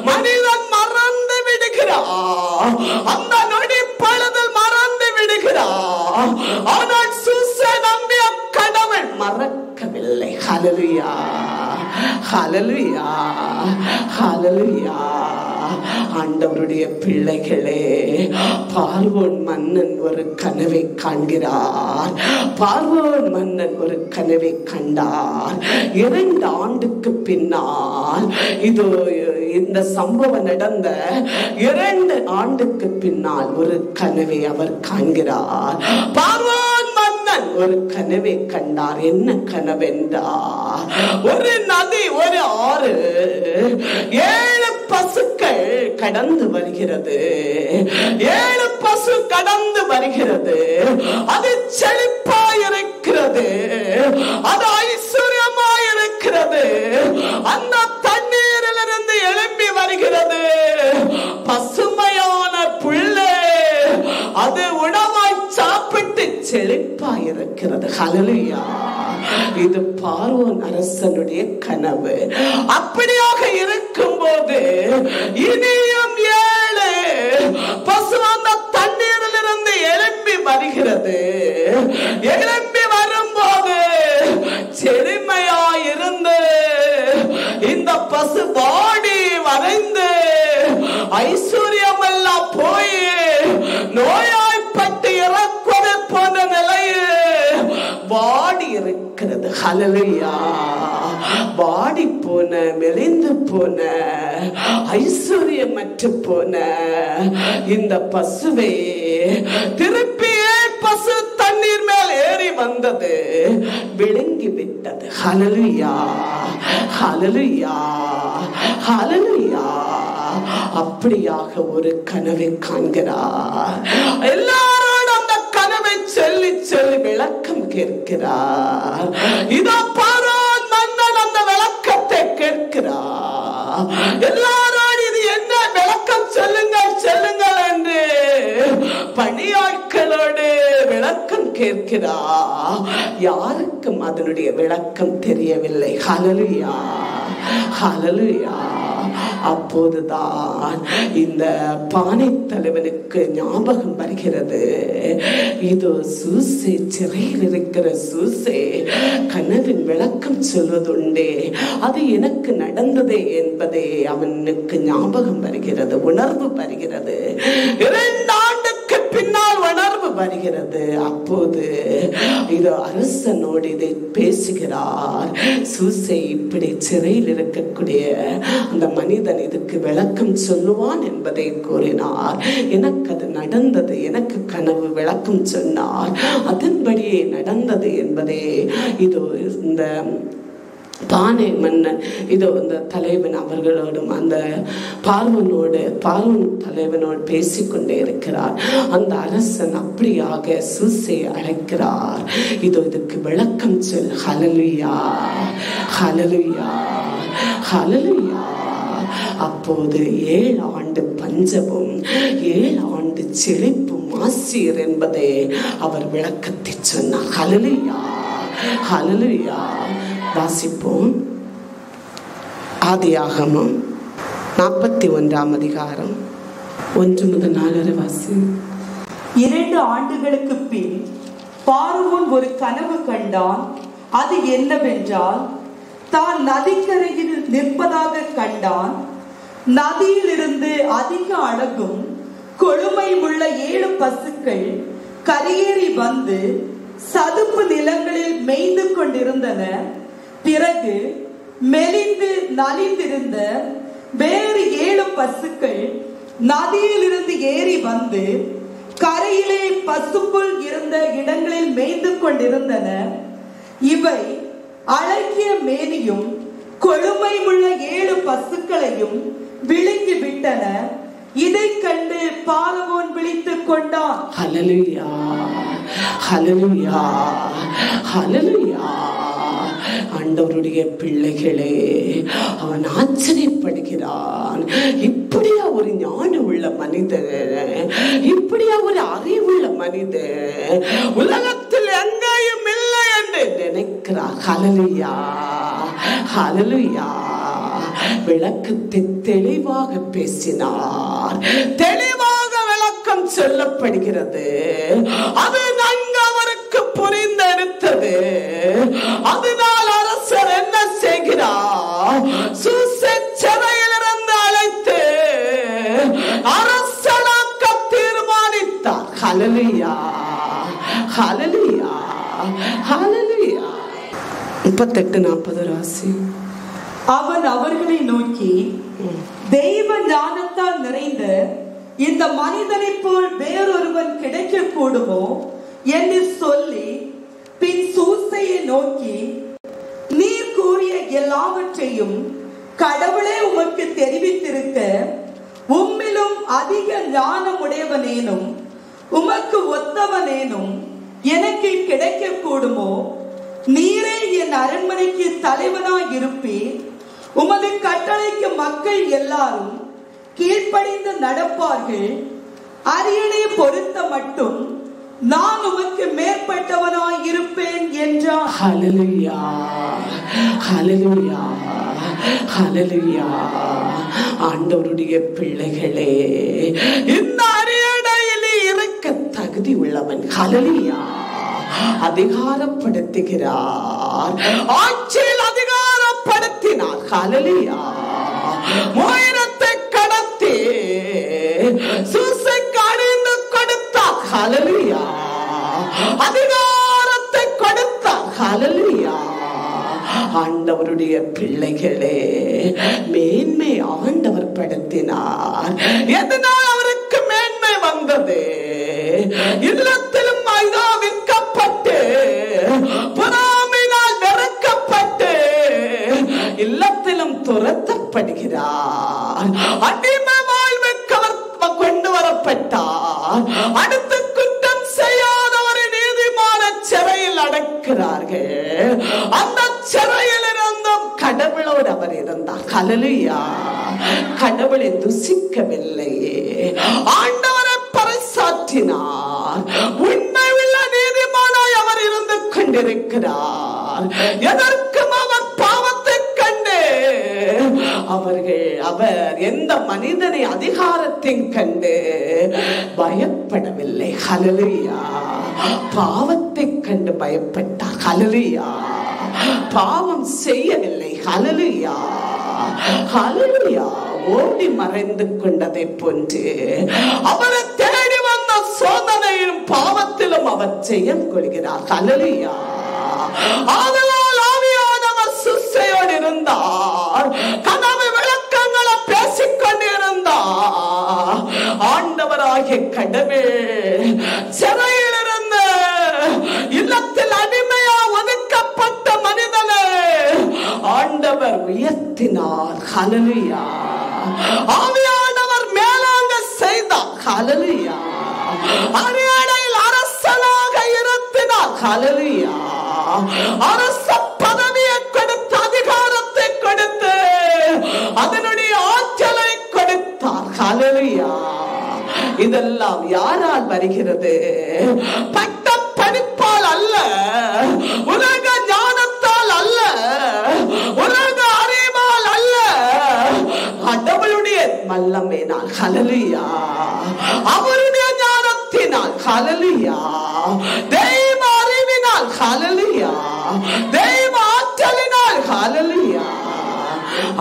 Speaker 1: மனிதன் மறந்து விடுகிறார். அந்த நொடி பொழுதில் மறந்து விடுகிறார். ஆனால் சூசை நம்பிய கடவுள் மறக்கவில்லை. ஹல்லேலூயா, ஹல்லேலூயா, ஹல்லேலூயா. ஆண்டவருடைய பிள்ளைகளே, பார்வோன் மன்னன் ஒரு கனவை காண்கிறார். பார்வோன் மன்னன் ஒரு கனவை கண்டார். 2 ஆண்டுக்கு பின்னால், இதோ இந்த சம்பவம் நடந்த 2 ஆண்டுக்கு பின்னால் ஒரு கனவை அவர் காண்கிறார். பார்வோன் மன்னன் ஒரு கனவை கண்டார். என்ன கனவென்றார், ஒரு நதி, ஒரு ஆறு, 7 பசுக்கள் கடந்து வருகிறது. 7 பசு கடந்து வருகிறது. அது செழிப்பாயிருக்கிறது, அது ஐஸ்வர்யமாயிருக்கிறது. அந்த தண்ணீரிலிருந்து எழும்பி வருகிறது பசுமையான புல்லே. அது உணவாய் சாப்பிட்டு செழிப்பாயிருக்கிறது. ஹல்லேலூயா. இது பார்வோன் அரசனுடைய கனவு. அப்படியாக இருக்கும் போது இனியும் 7 பசு அந்த தண்ணீரில் இருந்தது. எழும்பி வரும்போது செழுமையாயிருந்து இந்த பசு வாடி வரைந்து ஐஸ்வர்யம் எல்லாம் போய் நோயாய்ப்பட்டு இறக்குவது போன்ற நிலையில் வாடி இருக்கிறது. ஹல்லேலூயா. வாடி போன, மெலிந்து போன, ஐஸ்வர்யமற்று போன இந்த பசுவை திருப்பியே பசு தண்ணீர் மேல் ஏறி வந்தது, விழுங்கி விட்டது. ஹல்லேலூயா, ஹல்லேலூயா, ஹல்லேலூயா. அப்படியாக ஒரு கனவை காண்கிறார். எல்லாரோடும் அந்த கனவை சொல்லி சொல்லி விளக்கம் கேட்கிறார். இதோ பார்வோன் மன்னன் அந்த விளக்கத்தை கேட்கிறார். எல்லாரோடு இது என்ன விளக்கம் சொல்லுங்கள் சொல்லுங்கள் என்று பணியாட்களோடு விளக்கம் கேட்கிறார். யாருக்கும் அதனுடைய விளக்கம் தெரியவில்லை. ஹல்லேலூயா, ஹல்லேலூயா. அப்போதுதான் இந்த பானை தலைவனுக்கு ஞாபகம் வருகிறது. இதோ சூசே, சிறையில் இருக்கிற சூசே கனவின் விளக்கம் சொல்வதுண்டே, அது எனக்கு நடந்ததே என்பதே அவனுக்கு ஞாபகம் வருகிறது, உணர்வு வருகிறது. 2 ஆண்டுக்கு பின்னால் உணர்வு வருகிறது. அப்போது இது அரசனோடு இதை பேசுகிறார். சூசை இப்படி சிறையில் இருக்கக்கூடிய அந்த மனிதன் இதுக்கு விளக்கம் சொல்லுவான் என்பதை கூறினார். எனக்கு அது நடந்தது, எனக்கு கனவு விளக்கம் சொன்னார், அதன்படியே நடந்தது என்பதே இதோ இந்த பானை மன்னன் இதோ இந்த தலைவன் அவர்களோடும் அந்த பார்வோன் தலைவனோடு பேசிக்கொண்டே இருக்கிறார். அந்த அரசன் அப்படியாக சூசை அழைக்கிறார். இதோ இதுக்கு விளக்கம் சொல். ஹல்லேலூயா, ஹல்லேலூயா, ஹல்லேலூயா. அப்போது 7 ஆண்டு பஞ்சமும் 7 ஆண்டு செழிப்பும் ஆசீர் என்பதை அவர் விளக்கத்தை சொன்னார். ஹல்லேலூயா, ஹல்லேலூயா. வாசிப்போம். ஆதியாகமம் 41ஆம் அதிகாரம் 1 முதல் 4 வரை வாசி.
Speaker 2: 2 ஆண்டுகளுக்கு பின் பார்வோன் ஒரு கனவு கண்டான். அது என்னவென்றால், தான் நதிக்கரையில் நிற்பதாக கண்டான். நதியிலிருந்து அதிக அழகும் கொழுமை உள்ள 7 பசுக்கள் கரையேறி வந்து சதுப்பு நிலங்களில் மேய்ந்து கொண்டிருந்தன. பிறகு மெலிந்து நலிந்திருந்த வேறு 7 பசுக்கள் நதியிலிருந்து ஏறி வந்து கரையிலே பசுப்புல் இருந்த இடங்களில் மேய்ந்து கொண்டிருந்தன. இவை அழகிய மேனியும் கொழுமை உள்ள 7 பசுக்களையும் விழுங்கி விட்டன. இதை கண்டு பார்வோன் விழித்துக் கொண்டான்.
Speaker 1: ஹல்லேலூயா, ஹல்லேலூயா, ஹல்லேலூயா. ஆண்டவருடைய பிள்ளைகளே, அவன் ஆச்சரியப்படுகிறான். இப்படியா ஒரு ஞானம் உள்ள மனிதன், இப்படியா ஒரு அறிவுள்ள மனிதன் உலகத்தில் எங்கேயும் இல்லை என்று நினைக்கிறார். ஹல்லேலூயா, ஹல்லேலூயா. விளக்கத்தை தெளிவாக பேசினார். தெளிவாக விளக்கம் சொல்லப்படுகிறது. அது நன்கு அவருக்கு புரிந்தெடுத்தது. அதனால் அரசர் என்ன செய்கிறார்? சூசை சிறையிலிருந்து அழைத்து அரசனாக்க தீர்மானித்தார். ஹல்லேலூயா, ஹல்லேலூயா, ஹல்லேலூயா. 38-40 ராசி.
Speaker 2: அவன் அவர்களை நோக்கி, தெய்வ ஞானத்தால் நிறைந்த இந்த மனிதனை போல் வேறொருவன் கிடைக்க கூடுமோ என்று சொல்லி பின் சூசையை நோக்கி, நீர் கூறிய எல்லாவற்றையும் கடவுளே உமக்கு தெரிவித்திருக்க, உம்மிலும் அதிக ஞானம் உடையவனேனும் உமக்கு ஒத்தவனேனும் எனக்கு கிடைக்க கூடுமோ? நீரே என் அரண்மனைக்கு தலைவனாய் இருப்பீர். உமது கட்டளைக்கு மக்கள் எல்லாரும் கீழ்ப்படிந்து நடப்பார்கள். அரியணை பொறுத்த மட்டும் நான் உமக்கு மேற்பட்டவனாய் இருப்பேன் என்றார்.
Speaker 1: ஹல்லேலூயா, ஹல்லேலூயா, ஹல்லேலூயா. ஆண்டவருடைய பிள்ளைகளே, இந்த அரியணையில் இருக்க தகுதி உள்ளவன். ஹல்லேலூயா. அதிகாரப்படுத்துகிறார், ஆட்சியில் அதிகாரப்படுத்தினார். ஹல்லேலூயா. மோயிரத்தை கடத்தி சூசைக்கு அணிந்து கொடுத்தார். ஹல்லேலூயா. அதிகாரத்தை கொடுத்தார். ஹல்லேலூயா. ஆண்டவருடைய பிள்ளைகளே, மேன்மை ஆண்டவர் படுத்தினார். எதனால் அவருக்கு மேன்மை வந்தது? இல்லத்திலும் விற்கப்பட்டு பொறாமையினால் வெறுக்கப்பட்டு இல்லத்திலும் துரத்தப்படுகிறார். அடிமை வாழ்வுக்கு அவர் கொண்டு வரப்பட்டார். அடுத்து குற்றம் செய்யாதவரை நீதிமான சிறையில் அடைக்கிறார்கள். அந்த சிறையில் இருந்தும் கடவுளோடு அவர் இருந்தார். ஹல்லேலூயா. கடவுளை துசிக்கவில்லையே, ஆண்டவரை பறைசாற்றினார். உண்மையுள்ள நீதிமானாய் அவர் இருந்து கொண்டிருக்கிறார். எதற்கும் அவர் பாவத்தை கண்டு அவர் எந்த மனிதனை அதிகாரத்தையும் கண்டு பயப்படவில்லை. ஹல்லேலூயா. பாவத்தை கண்டு பயப்பட்டார். ஹல்லேலூயா. பாவம் செய்யவில்லை. ஹல்லேலூயா. ஹல்லேலூயா. ஓடி மறைந்து கொண்டதை போன்று அவரை தேடி வந்த சோதனையிலும் பாவத்திலும் அவர் ஜெயம் கொள்கிறார். ஹல்லேலூயா. ஆதலால் ஆவியானவர் சுசையோடு இருந்தார். கனவு விளக்கங்களை பேசிக்கொண்டிருந்தார். ஆண்டவராகிய கடவுள் சிறையில் இருந்து இல்லத்தில் அடிமையா ஒதுக்கப்பட்ட மனிதனை ஆண்டவர் உயர்த்தினார். ஹல்லேலூயா. ஆவியானவர் மேலாங்க செய்தார். ஹல்லேலூயா. அரியணையில் அரசனாக இருத்தினார். ஹல்லேலூயா. அரச பதவியை கொடுத்து அதிகாரத்தை கொடுத்து அதனுடைய ஆற்றலை கொடுத்தார். ஹல்லேலூயா. இதெல்லாம் யாரால் வருகிறது? பட்ட படிப்பால் அல்ல, உலக ஞானத்தால் அல்ல, உலக அறிவால் அல்ல, கடவுளுடைய வல்லமையினால். ஹல்லேலூயா. அவருடைய ஞானத்தினால். ஹல்லேலூயா. தெய்வ அறிவினால். ஹல்லேலூயா. தெய்வ ஆற்றலினால். ஹல்லேலூயா.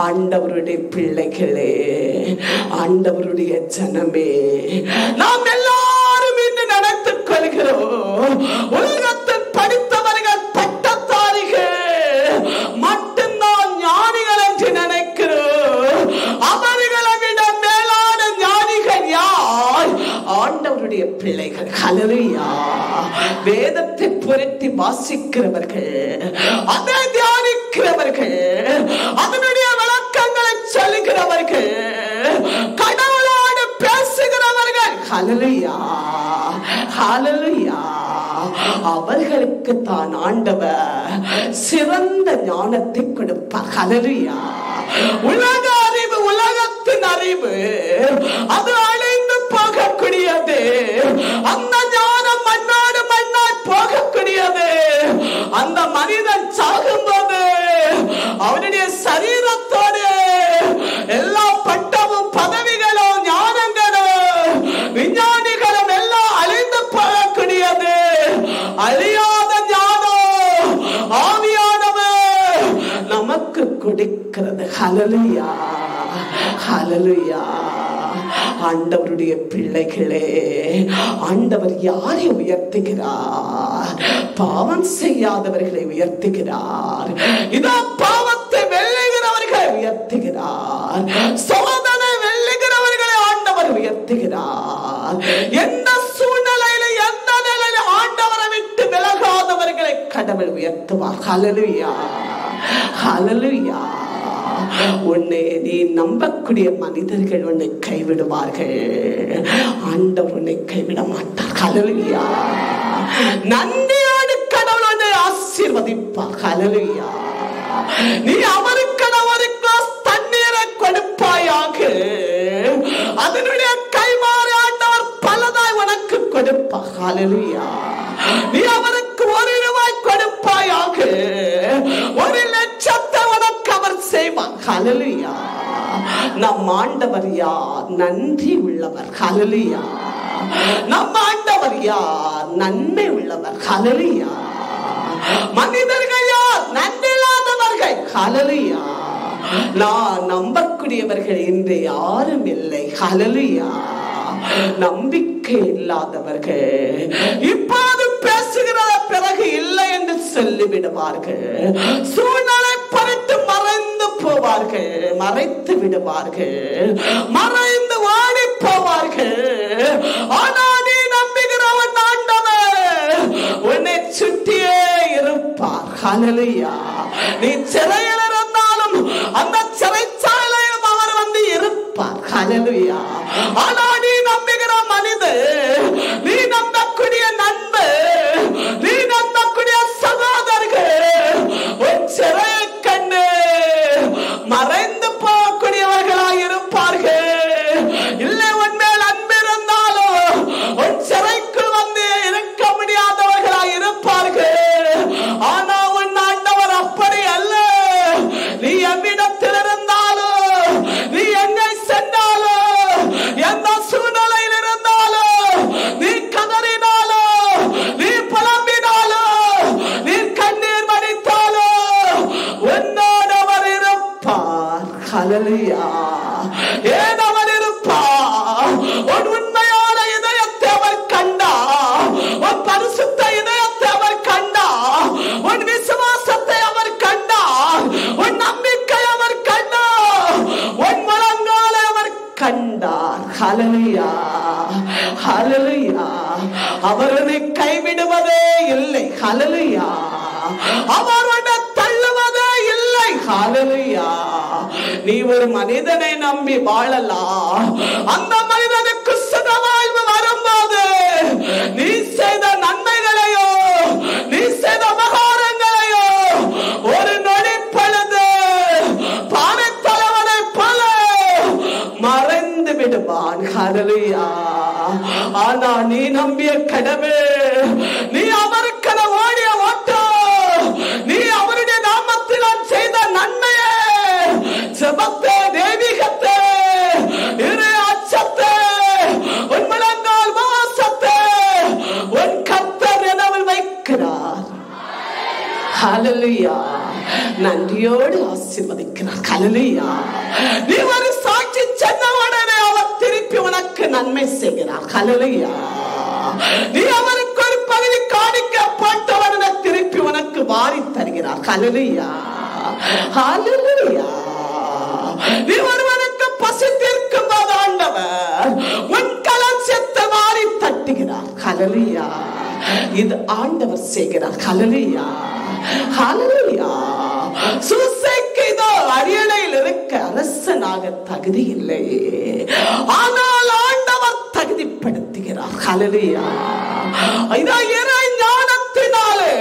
Speaker 1: ஆண்டவருடைய பிள்ளைகளே, ஆண்டவருடைய ஜனமே, நாம் எல்லாரும் இன்று நினைத்துக் கொள்கிறோம், உலகத்தில் படித்தவர்கள் பட்டத்தாரிகள் மட்டும்தான் ஞானிகள் என்று நினைக்கிறோம். அவர்களை விட மேலான ஞானிகள் யார்? ஆண்டவருடைய பிள்ளைகள். ஹல்லேலூயா. வேதத்தை புரட்டி வாசிக்கிறவர்கள், அதை தியானிக்கிறவர்கள், அதனுடைய விளக்கங்களை சொல்லுகிறவர்கள், கடவுளோடு பேசுகிறவர்கள். ஹல்லேலூயா. ஹல்லேலூயா. அவர்களுக்கு தான் ஆண்டவர் சிறந்த ஞானத்தை கொடுப்பார். ஹல்லேலூயா. உலக அறிவு, உலகத்தின் அறிவு அது அழிந்து போகக்கூடியது. அந்த ஞானம் மண்ணோடு மண்ணாய் போகக்கூடியது. அந்த மனிதன் சாகும்போது அவனுடைய சரீரத்தோடு எல்லா பட்டமும் பதவிகளும் ஞானங்களும் விஞ்ஞானிகளும் எல்லாம் அழிந்து போகக்கூடியது. அழியாத ஞானம் ஆவியானவர் நமக்கு கொடுக்கிறது. ஹல்லேலூயா. ஹல்லேலூயா. ஆண்டவருடைய பிள்ளைகளே, ஆண்டவர் யாரை உயர்த்துகிறார்? பாவம் செய்யாதவர்களை உயர்த்துகிறார். இதோ பாவத்தை வெல்லுகிறவர்களை உயர்த்துகிறார். சோதனை வெல்லுகிறவர்களை ஆண்டவர் உயர்த்துகிறார். எந்த சூழ்நிலையில எந்த நிலையில ஆண்டவரை விட்டு விலகாதவர்களை கடவுள் உயர்த்துவார். ஹல்லேலூயா. ஹல்லேலூயா. உன்னை நீ நம்பக்கூடிய மனிதர்கள் உன்னை கைவிடுவார்கள். ஆண்டவர் உன்னை கைவிட மாட்டார். ஹல்லேலூயா. நன்றியோடு கடவுள் உன்னை ஆசீர்வதிப்பார். ஹல்லேலூயா. நீ அவருக்கு தண்ணீரை கொடுப்பாயாக, அதனுடைய கைமாறு ஆண்டவர் பலதாய் உனக்கு கொடுப்பார். ஹல்லேலூயா. நீ அவருக்கு 1 ரூபாய் கொடுப்பாயாக, 1 லட்சத்தை உனக்கு அவர் செய்வார். ஹல்லேலூயா. நம் ஆண்டவர் யார்? நன்றி உள்ளவர். ஹல்லேலூயா. நம்ம ஆண்டவர் யார்? நன்மை உள்ளவர். ஹல்லேலூயா. மனிதர்கள் யார்? நன்றில்லாதவர்கள். ஹல்லேலூயா. நான் நம்பக்கூடியவர்கள் இன்று யாரும் இல்லை. ஹல்லேலூயா. நம்பிக்கை இல்லாதவர்கள் இப்போது பேசுகிற பிறகு இல்லை என்று சொல்லிவிடுவார்கள். சூழ்நிலை பறித்து மறைந்து போவார்கள், மறைத்து விடுவார்கள், மறைந்து ஓடி போவார்கள். ஆனால் நீ நம்புகிறவன் ஆண்டவர் உன்னை சுற்றியே இருப்பார். ஹல்லேலூயா. நீ சிறையில் இருந்தாலும் அந்த சிறைச்சாலையிலும் அவர் வந்து இருப்பார். ஹல்லேலூயா. ஆனால் நீ நம்புகிற மனிதர், நீ நம்பக்கூடிய நண்பர், நீ நம்பக்கூடிய சகோதரர்கள் உன் சிறையை கண்டு மறைந்து போகக்கூடியவர்களாய் இருப்பார்கள். இல்லை, உன் மேல் அன்பு இருந்தாலும் உன் சிறைக்குள் வந்து இருக்க முடியாதவர்களாய் இருப்பார்கள். ஆனா உன் ஆண்டவர் அப்படி அல்ல. நீ எவ்விடத்தில் இருந்தாலும், நீ எங்கே சென்றாலும், எந்த சூழ்நிலையில் இருந்தாலும், நீ கதறினாலும், நீ புலம்பினாலும், நீ கண்ணீர் வடித்தாலும் உன்னோடு அவர் இருப்பார். ஹல்லேலூயா. ஏன் அவர் இருப்பார்? உன் உண்மையான இதயத்தை அவர் கண்டார், உன் பரிசுத்த இதயத்தை அவர் கண்டார், உன் விசுவாசத்தை அவர் கண்டார், உன் நம்பிக்கை அவர் கண்டார், உன் முழங்காலை அவர் கண்டார். ஹல்லேலூயா. ஹல்லேலூயா. அவரை கைவிடுவதே இல்லை. ஹல்லேலூயா. அவர் உன்னை தள்ளுவதே இல்லை. ஹல்லேலூயா. நீ ஒரு மனிதனை நம்பி வாழலாம். அந்த மனிதனுக்கு சுகவாழ்வு வரும்போது நீ செய்த நன்மைகளையோ, நீ செய்த உபகாரங்களையோ ஒரு நொடி பொழுது பானைத்தலைவனை போல மறைந்து விடுவான். ஹல்லேலூயா. ஆனா நீ நம்பிய கடவுள், நீ அவருக்கென ஓடிய ஓட்டம், நீ அவருடைய நாமத்தில் செய்த நன்மையை, ஜெபத்தை, தெய்வீகத்தை, இறை அச்சத்தை, உன் முழங்கால் வாசத்தை உன் கர்த்தர் நினைவில் வைக்கிறார். ஹல்லேலூயா. நன்றியோடு ஆசீர்வதிக்கிறார். ஹல்லேலூயா. நீ ஒரு சாட்சி சொன்ன உடனே அவர் திருப்பி உனக்கு நன்மை செய்கிறார். ஹல்லேலூயா. நீ அவருக்கு ஒரு பகுதி காணிக்க போட்ட உடனே திருப்பி உனக்கு வாரி தருகிறார். ஹல்லேலூயா. ஹல்லேலூயா. நீ ஒருவனுக்கு பசி தீர்க்கும் போது ஆண்டவர் உன் களஞ்சியத்தை வாரி தட்டுகிறார். ஹல்லேலூயா. இது ஆண்டவர் செய்கிறார். ஹல்லேலூயா. ஹல்லேலூயா. சூசைக்கு இதோ அரியணையில் இருக்க அரசனாக தகுதி இல்லை, ஆனால் ஆண்டவர் தகுதிப்படுத்துகிறார். ஹல்லேலூயா. இதோ இறை ஞானத்தினாலே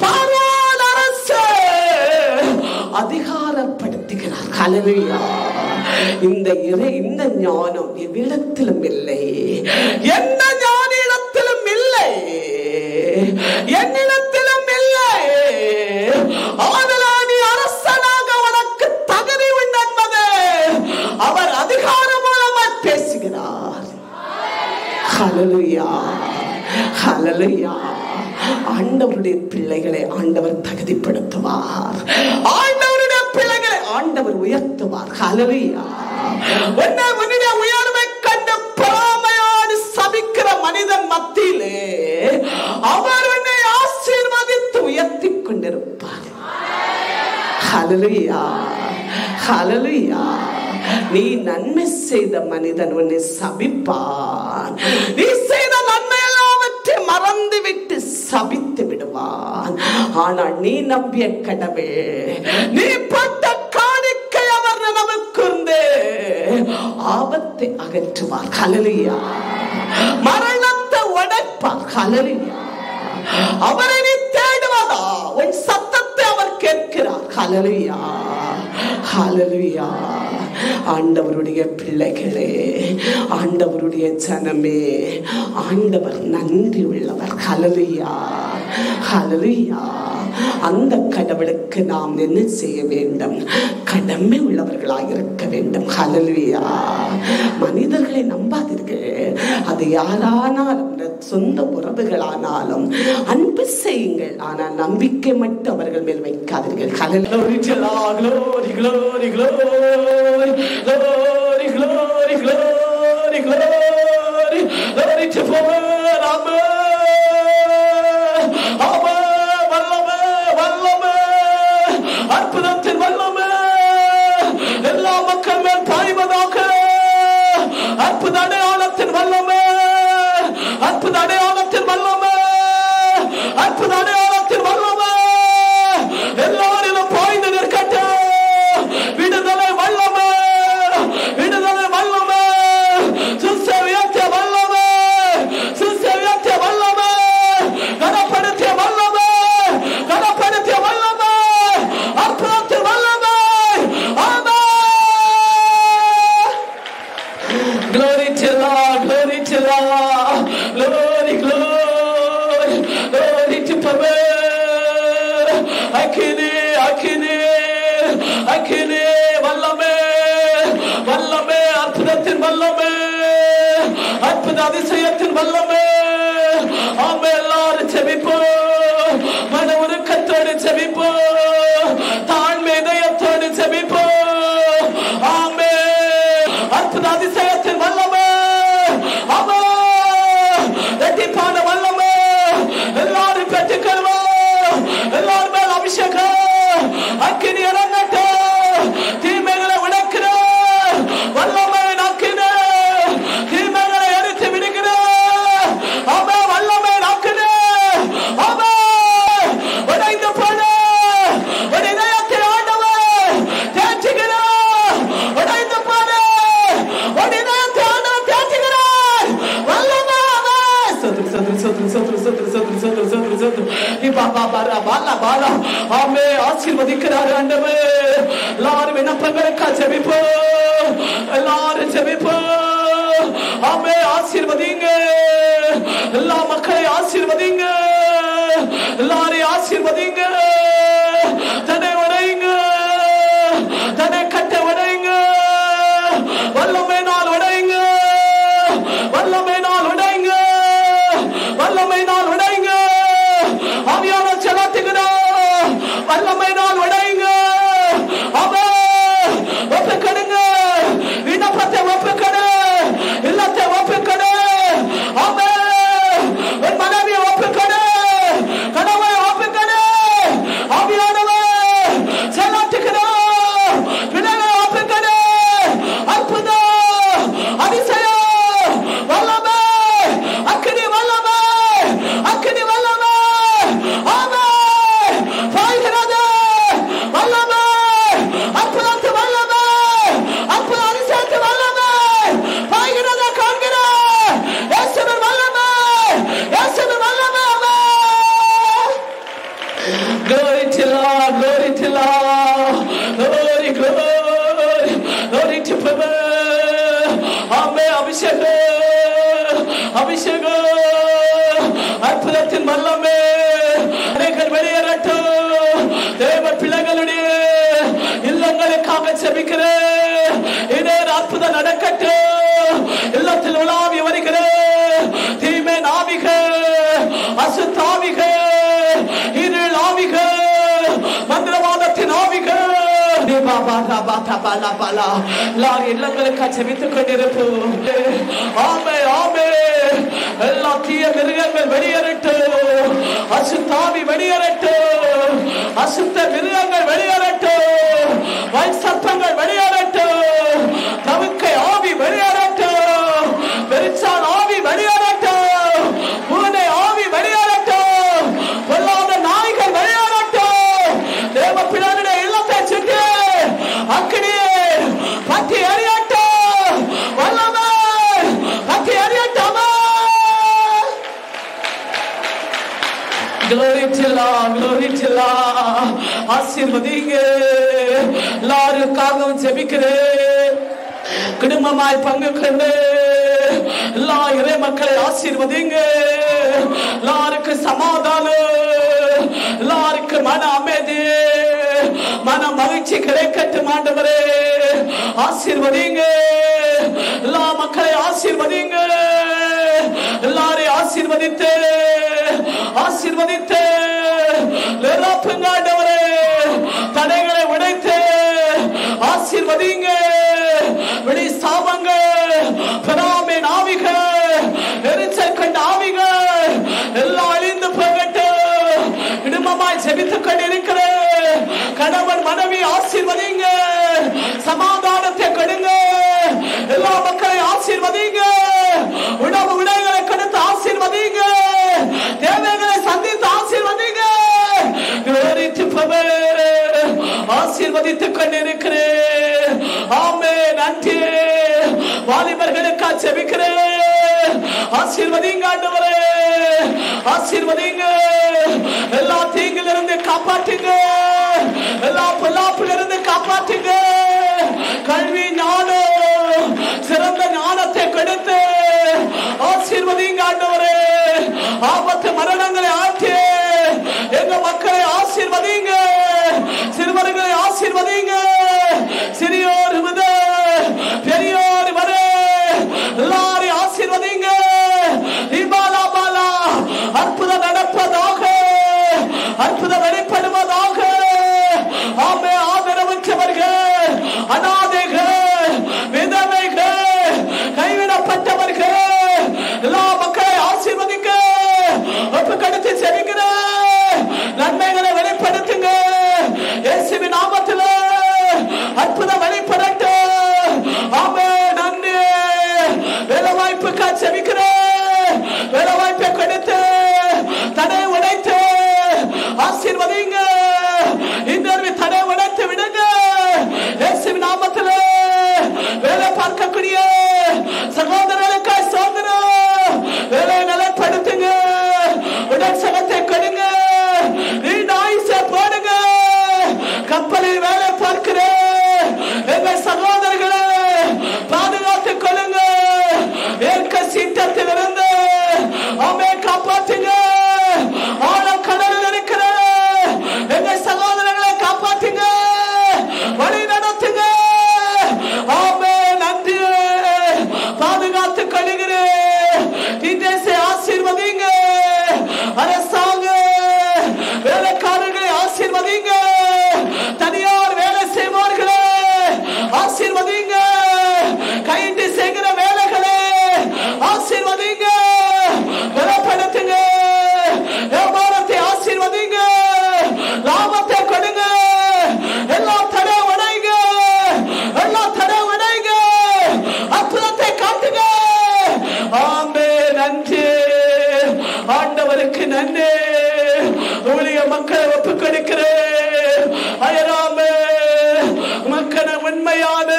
Speaker 1: பார்வோன் அரசு அதிகாரப்படுத்துகிறார். ஹல்லேலூயா. இந்த ஞானம் எவ்விடத்திலும் இல்லை, எந்த ஞானியிடத்திலும் இல்லை, என்னிடத்திலும் இல்லை. ஆதலால் நீ அரசனாக உனக்கு தகுதி உண்டு என்பது அவர் அதிகார மூலமாக பேசுகிறார். ஹல்லேலூயா. ஹல்லேலூயா. ஆண்டவருடைய பிள்ளைகளை ஆண்டவர் தகுதிப்படுத்துவார். ஆண்டவருடைய பிள்ளைகளை ஆண்டவர் உயர்த்துவார். ஹல்லேலூயா. உன்னுடைய உயர்வை கண்டு பொறாமையோடு சபிக்கிற மனிதன் மத்தியிலே அவர் உன்னை ஆசீர்வதித்து உயர்த்தி கொண்டிருப்பார். ஹல்லேலூயா. ஹல்லேலூயா. நீ நன்மை செய்த மனிதன் உன்னை சபிப்பான். நீ செய்த நன்மை எல்லாவற்றை மறந்துவிட்டு சபித்து விடுவான். ஆனால் நீ நம்பிய கடவுள், நீ பட்ட காணிக்கை அவர் நினைவு கூர்ந்து ஆபத்தை அகற்றுவார். ஹல்லேலூயா. மரணத்தை உடைப்பார். ஹல்லேலூயா. அவரை நீ தேடுவதா, உன் சத்தத்தை அவர் கேட்கிறார். ஹல்லேலூயா. ஹல்லேலூயா. ஆண்டவருடைய பிள்ளைகளே, ஆண்டவருடைய ஜனமே, ஆண்டவர் நன்றி உள்ளவர். ஹல்லேலூயா. ஹல்லேலூயா. அந்த கடவுளுக்கு நாம் என்ன செய்ய வேண்டும்? கடமை உள்ளவர்களாக இருக்க வேண்டும். ஹல்லேலூயா. மனிதர்களை நம்பாதீர்கள், அது அது யாரானாலும் சொந்த உறவுகளானாலும் அன்பு செய்யுங்கள், ஆனால் நம்பிக்கை மட்டும் அவர்கள் மேல் வைக்காதீர்கள். Glory to God, glory, glory, glory, glory, glory, glory, glory, glory to God, amen, amen, வல்லமே, வல்லமே, அற்புதத்தின் வல்லமே எல்லா மக்கள் மேல் பாய்வதாக. அற்புத அடையாளத்தின் வல்லமே, அற்புத அடையாளத்தின் வல்லமே, அற்புத அடையாளத்தின் வல்லமே எல்லாரிலும் பாய்ந்து நிற்கட்டும். விடுதலை வல்லமே, விடுதலை வல்லமே, சுசேவியத்தை வல்லமே, சுசேவியத்தை வல்லமே, கனப்படுத்திய வல்லமே, கனப்படுத்திய வல்லமே, அற்புதத்தின் வல்லமே. ஆமென். Glory to God, glory to God, glory, glory, glory to Pave. Akine, akine, akine, vallame, vallame, அற்புதத்தின் வல்லமே, அற்புத அதிசயத்தின் வல்லமே. ஆமே, எல்லாரும் செபிப்போம், மன உருக்கத்தோடு செபிப்போம், தாழ்மை இதயத்தோடு செபிப்போம். ஆமே, அற்புத அதிசயத்தின் வல்லமே, ஆமே, இரட்டிப்பான வல்லமே எல்லாரும் பெற்றுக்கொள்வோம். எல்லாரும் மேல் அபிஷேகம் அக்கினி இறங்கட்டும். தீமைகளை உடைக்கிற வல்லமை நாக்கின, தீமைகளை எரித்து விடுகிற ஆமே, வல்லமை நாக்கின, ஆமே, உடைந்து போன ஒரு இதயத்தை ஆண்டவர் தேற்றுகிறார். உடைந்து போன ஒரு இதயத்தை ஆண்டவர் தேற்றுகிறார். வல்லமை, ஆமென். சோத்ரு சோத்ரு சோத்ரு சோத்ரு சோத்ரு சோத்ரு சோத்ரு சோத்ரு சோத்ரு இபாபா பாரா பாலா பாலா. ஆமே, ஆசீர்வதிக்கிறார் ஆண்டவர். எல்லாரும் விண்ணப்பங்களுக்கா ஜெபிப்போம், எல்லாரும் ஜெபிப்போம். ஆமே, ஆசீர்வதிங்க, எல்லா மக்களை ஆசீர்வதிங்க, எல்லாரையும் ஆசீர்வதிங்க. தடை உடையுங்க, தடை கட்ட உடையுங்க, வல்லமை நாள் உடையுங்க, வல்லமை நாள் உடையுங்க, வல்லமை நாள் உடையுங்க. ஆவியான செலுத்துகிறோம், வல்லமை நாள் உடையுங்க. ஆமே, ஒப்புக்கொடுங்க, விண்ணப்பத்தை ஒப்புக்கொடு, இல்லத்தை ஒப்புக்கொடு. ஆமே, என் மனைவியை ஒப்புக்கொடு, கனவை ஒப்புக்கொடு. ஆவியானவர் செலுத்துகிறோம், விடுதலை ஒப்புக்கொடு. அற்புதம், அதிசயம், வல்லமை, அக்கினி வல்லமை, அக்கினி வல்லமை. ஆமே, பாய்கிறது வல்லமை, அற்புதத்து வல்லமை, அற்புத அதிசயத்து வல்லமை பாய்கிறத காண்கிற இயேசுவின் வல்லமை, இயேசுவின் வல்லமை. ஆமென். Glory to God, glory to God, glory, glory, glory to Pave. ஆமே, அபிஷேகம், அபிஷேகம், அற்புதத்தின் வல்லமே அனைகள் வெளியேறட்டும். தேவ பிள்ளைகளுடைய இல்லங்களுக்காக செபிக்கிறேன். இதே அற்புதம் நடக்கட்டும். இல்லத்தில் உலாவி வருகிறேன். தீமை ஆவிக, அசுத்தாவிக, இருள் ஆவிக, மந்திரவாதத்தின் ஆவிக, இல்லங்களுக்கா செபித்துக் கொண்டிருப்போம். ஆமே, ஆமே, எல்லா தீய மிருகங்கள் வெளியேறட்டும். அசுத்தாவி வெளியேறட்டும். அசுத்த மிருகங்கள் வெளியேறட்டும். வல் சர்ப்பங்கள் வெளியேறட்டும். தவிக்கை ஆவி வெளியேறட்டும். பெருச்சான் ஆவி வெளியேறட்டும். பூனை ஆவி வெளியேறட்டும். பொல்லாத நாய்கள் வெளியேறட்டும். தேவ பிள்ளைகளுடைய இல்லத்தை சுற்றி அக்கினியே பற்றி எறியட்டும். வல்லமை பற்றி எறியட்டும். Glory to God, glory to God. ஆசீர்வதிங்க, எல்லாருக்காகவும் ஜெபிக்கிறேன். குடும்பமாய் பங்கு கொண்டு எல்லா இறை மக்களை ஆசீர்வதிங்க. எல்லாருக்கு சமாதானம், எல்லாருக்கு மன அமைதி, மன மகிழ்ச்சி கிடைக்கட்டும். ஆண்டவரே ஆசீர்வதிங்க, எல்லா மக்களை ஆசீர்வதிங்க. ஆசீர்வதித்து ஆசீர்வதித்து நிரப்புங்க ஆண்டவரே. தடைகளை உடைத்து ஆசீர்வதிங்க. வெளி சாபங்கள், பெறாமின் ஆவிகள், எரிச்சல் கண்ட ஆவிகள் எல்லாம் அழிந்து போகட்டும். இடுமமாய் செபித்துக் கொண்டிருக்கிற கணவன் மனைவி ஆசீர்வதிங்க. சமாதானத்தை கொடுங்க. எல்லா மக்களை ஆசீர்வதிங்க. உணவு விடைகளை கொடுத்து ஆசீர்வதிங்க. தேவைகளை சந்தித்து ஆசீர்வதிங்க. ஆசீர்வதித்துக் கொண்டிருக்கிறேன். ஆமென். நன்றி. வாலிபர்களுக்காக ஜெபிக்கிறேன். ஆசீர்வதிங்க ஆண்டவரே. ஆசீர்வதிங்க. எல்லா தீங்கிலிருந்து காப்பாற்றுங்க. எல்லா பொல்லாப்பிலிருந்து காப்பாற்றுங்க. கல்வி ஞானம், சிறந்த ஞானத்தை கொடுத்து ஆசீர்வதிங்க ஆண்டவரே. ஆபத்து மரணங்களை ஆற்றி எங்க மக்களை ஆசீர்வதிங்க. சிறுவர்களை ஆசீர்வதிங்க. சிறியோர் முதல் பெரியோர் வரை எல்லாரையும் ஆசீர்வதிங்க. அற்புதம் நடப்பதாக, அற்புதம் வெளிப்படுவதாக. ஆமே. ஆதரவற்றவர்கள், அநாதைகள், விதவைகள், கைவிடப்பட்டவர்கள் எல்லா மக்களை ஆசீர்வதிக்க ஒப்பு கொடுத்து செவிக்கிற நன்மைகளை வெளிப்படுத்துங்க. இயேசுவின் நாமத்தில் அற்புதம் வெளிப்படட்டும். ஆமே. நன்றி. வேலை வாய்ப்புக்காக செவிக்கிறேன். வேலை வாய்ப்பை கொடுத்து தடை உடைத்து ஆசீர்வதிங்க. இன்னொரு தடை உடைத்து விடுங்க. இயேசுவின் நாமத்தில் வேலை பார்க்கக்கூடிய சகோதரர்களுக்காக சோதரம் வேலை நிலைப்படுத்துங்க. உடல் சகத்தை கொடுங்க. நீண்ட ஆயுசை போடுங்க. கப்பலில் வேலை பார்க்கிறேன் எங்கள் சகோதரர்களை பாதுகாத்துக் கொள்ளுங்க. ஏற்க சீட்டத்தில் இருந்து ஆமே காப்பாற்றுங்க. ஆழம் கடலில் இருக்கிற எங்கள் சகோதரர்களை காப்பாற்றுங்க. வழி நடத்துங்க. ஆமே. நன்றி. பாதுகாத்துக் கொள்கிறேன். தேசத்தை ஆசீர்வதிங்க. அரசாங்க வேலைக்காரர்களை ஆசீர்வதிங்க. தனியார் வேலை செய்வார்களே ஆசீர்வதிங்க. கையிட்டு செய்கிற வேலைகளை ஆசீர்வதிங்க. பலப்படுத்துங்க. வியாபாரத்தை ஆசீர்வதிங்க. லாபத்தை கொடுங்க. எல்லா தடை உடைங்க. எல்லா தடை உடைங்க. அற்புதத்தை காட்டுங்க. ஆமே. நன்றி ஆண்டவருக்கு. நன்றி. ஊழிய மக்களை ஒப்புக் கொடுக்கிறேன். அயராமே மக்களை உண்மையான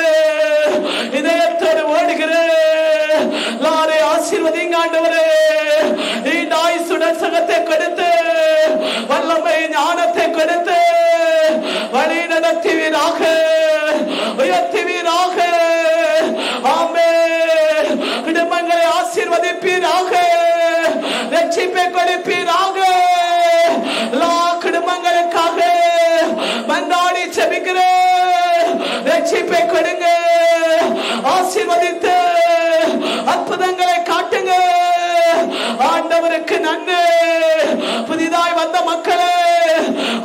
Speaker 1: இதயத்தோடு ஓடுகிறேன். லாரை ஆசீர்வதிங்க ஆண்டவரே. இந்த ஆயுசுடன் சகத்தை கொடுத்து வல்லமை ஞானத்தை கொடுத்து வழி நடத்துவீராக, உயர்த்துவீராக. ஆமே. குடும்பங்களை ஆசீர்வதிப்பீராக. ரட்சிப்பை கொடுப்பீராக. எல்லா குடும்பங்களுக்காக மன்றாடி செபிக்கிறேன். ரட்சிப்பை கொடுங்க. ஆசீர்வதித்து அற்புதங்களை காட்டுங்க. ஆண்டவருக்கு நன்றி. புதிதாய் வந்த மக்களை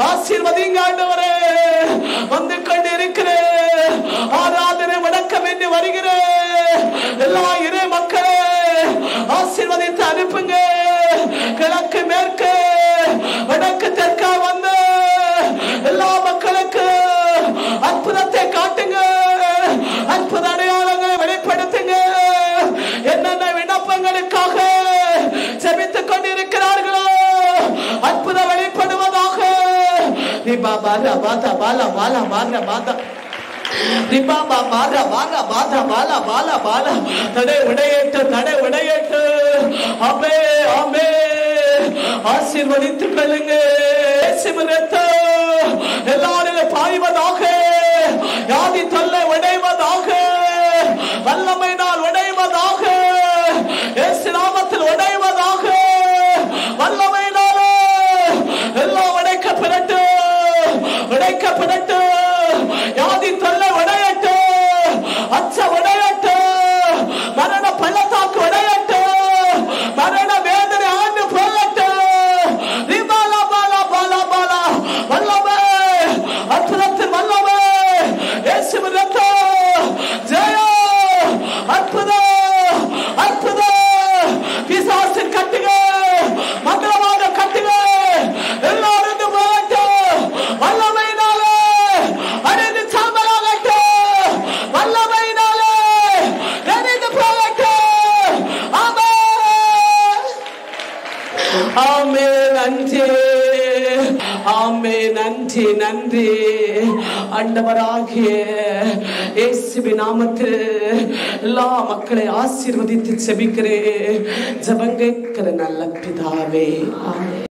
Speaker 1: ஆசீர்வதிங்க ஆண்டவரே. வந்து கொண்டு இருக்கிறேன். ஆராதனை வணக்கம் என்று வருகிறேன். எல்லா இறை மக்களை ஆசீர்வதித்து அனுப்புங்க. கிழக்கு மேற்கு வடக்கு தெற்கா வந்து எல்லா மக்களுக்கு அற்புதத்தை காட்டுங்க. அற்புத அடையாளங்களை வெளிப்படுத்துங்க. என்னென்ன விண்ணப்பங்களுக்காக செபித்துக் கொண்டிருக்கிறார்களோ அற்புதம் வெளிப்படுவதாக. தடை உடையேட்டு, தடை உடையேட்டு. ஆமே. ஆமே. ஆசீர்வதித்துக் கொள்ளுங்க. எல்லாரும் பாய்வதாக. யாதி தொல்லை உடைவதாக. வல்லமை நாள் உடைவதாக. இயேசு நாமத்தில் உடைவதாக. வல்லமை நாள் எல்லாம் உடைக்கப்படட்டும். உடைக்கப்படட்டும். யாதி தொல்லை உடையட்டும். அச்ச உடையட்டும். மரண பள்ளத்தாக்கு உடையட்டும். மரண வேதனை நன்றி. ஆமே, நன்றி நன்றி. ஆண்டவராகிய இயேசுவின் நாமத்தில் எல்லா மக்களை ஆசீர்வதித்து செபிக்கிறேன். ஜெபம் கேட்கிற நல்ல பிதாவே. ஆமென்.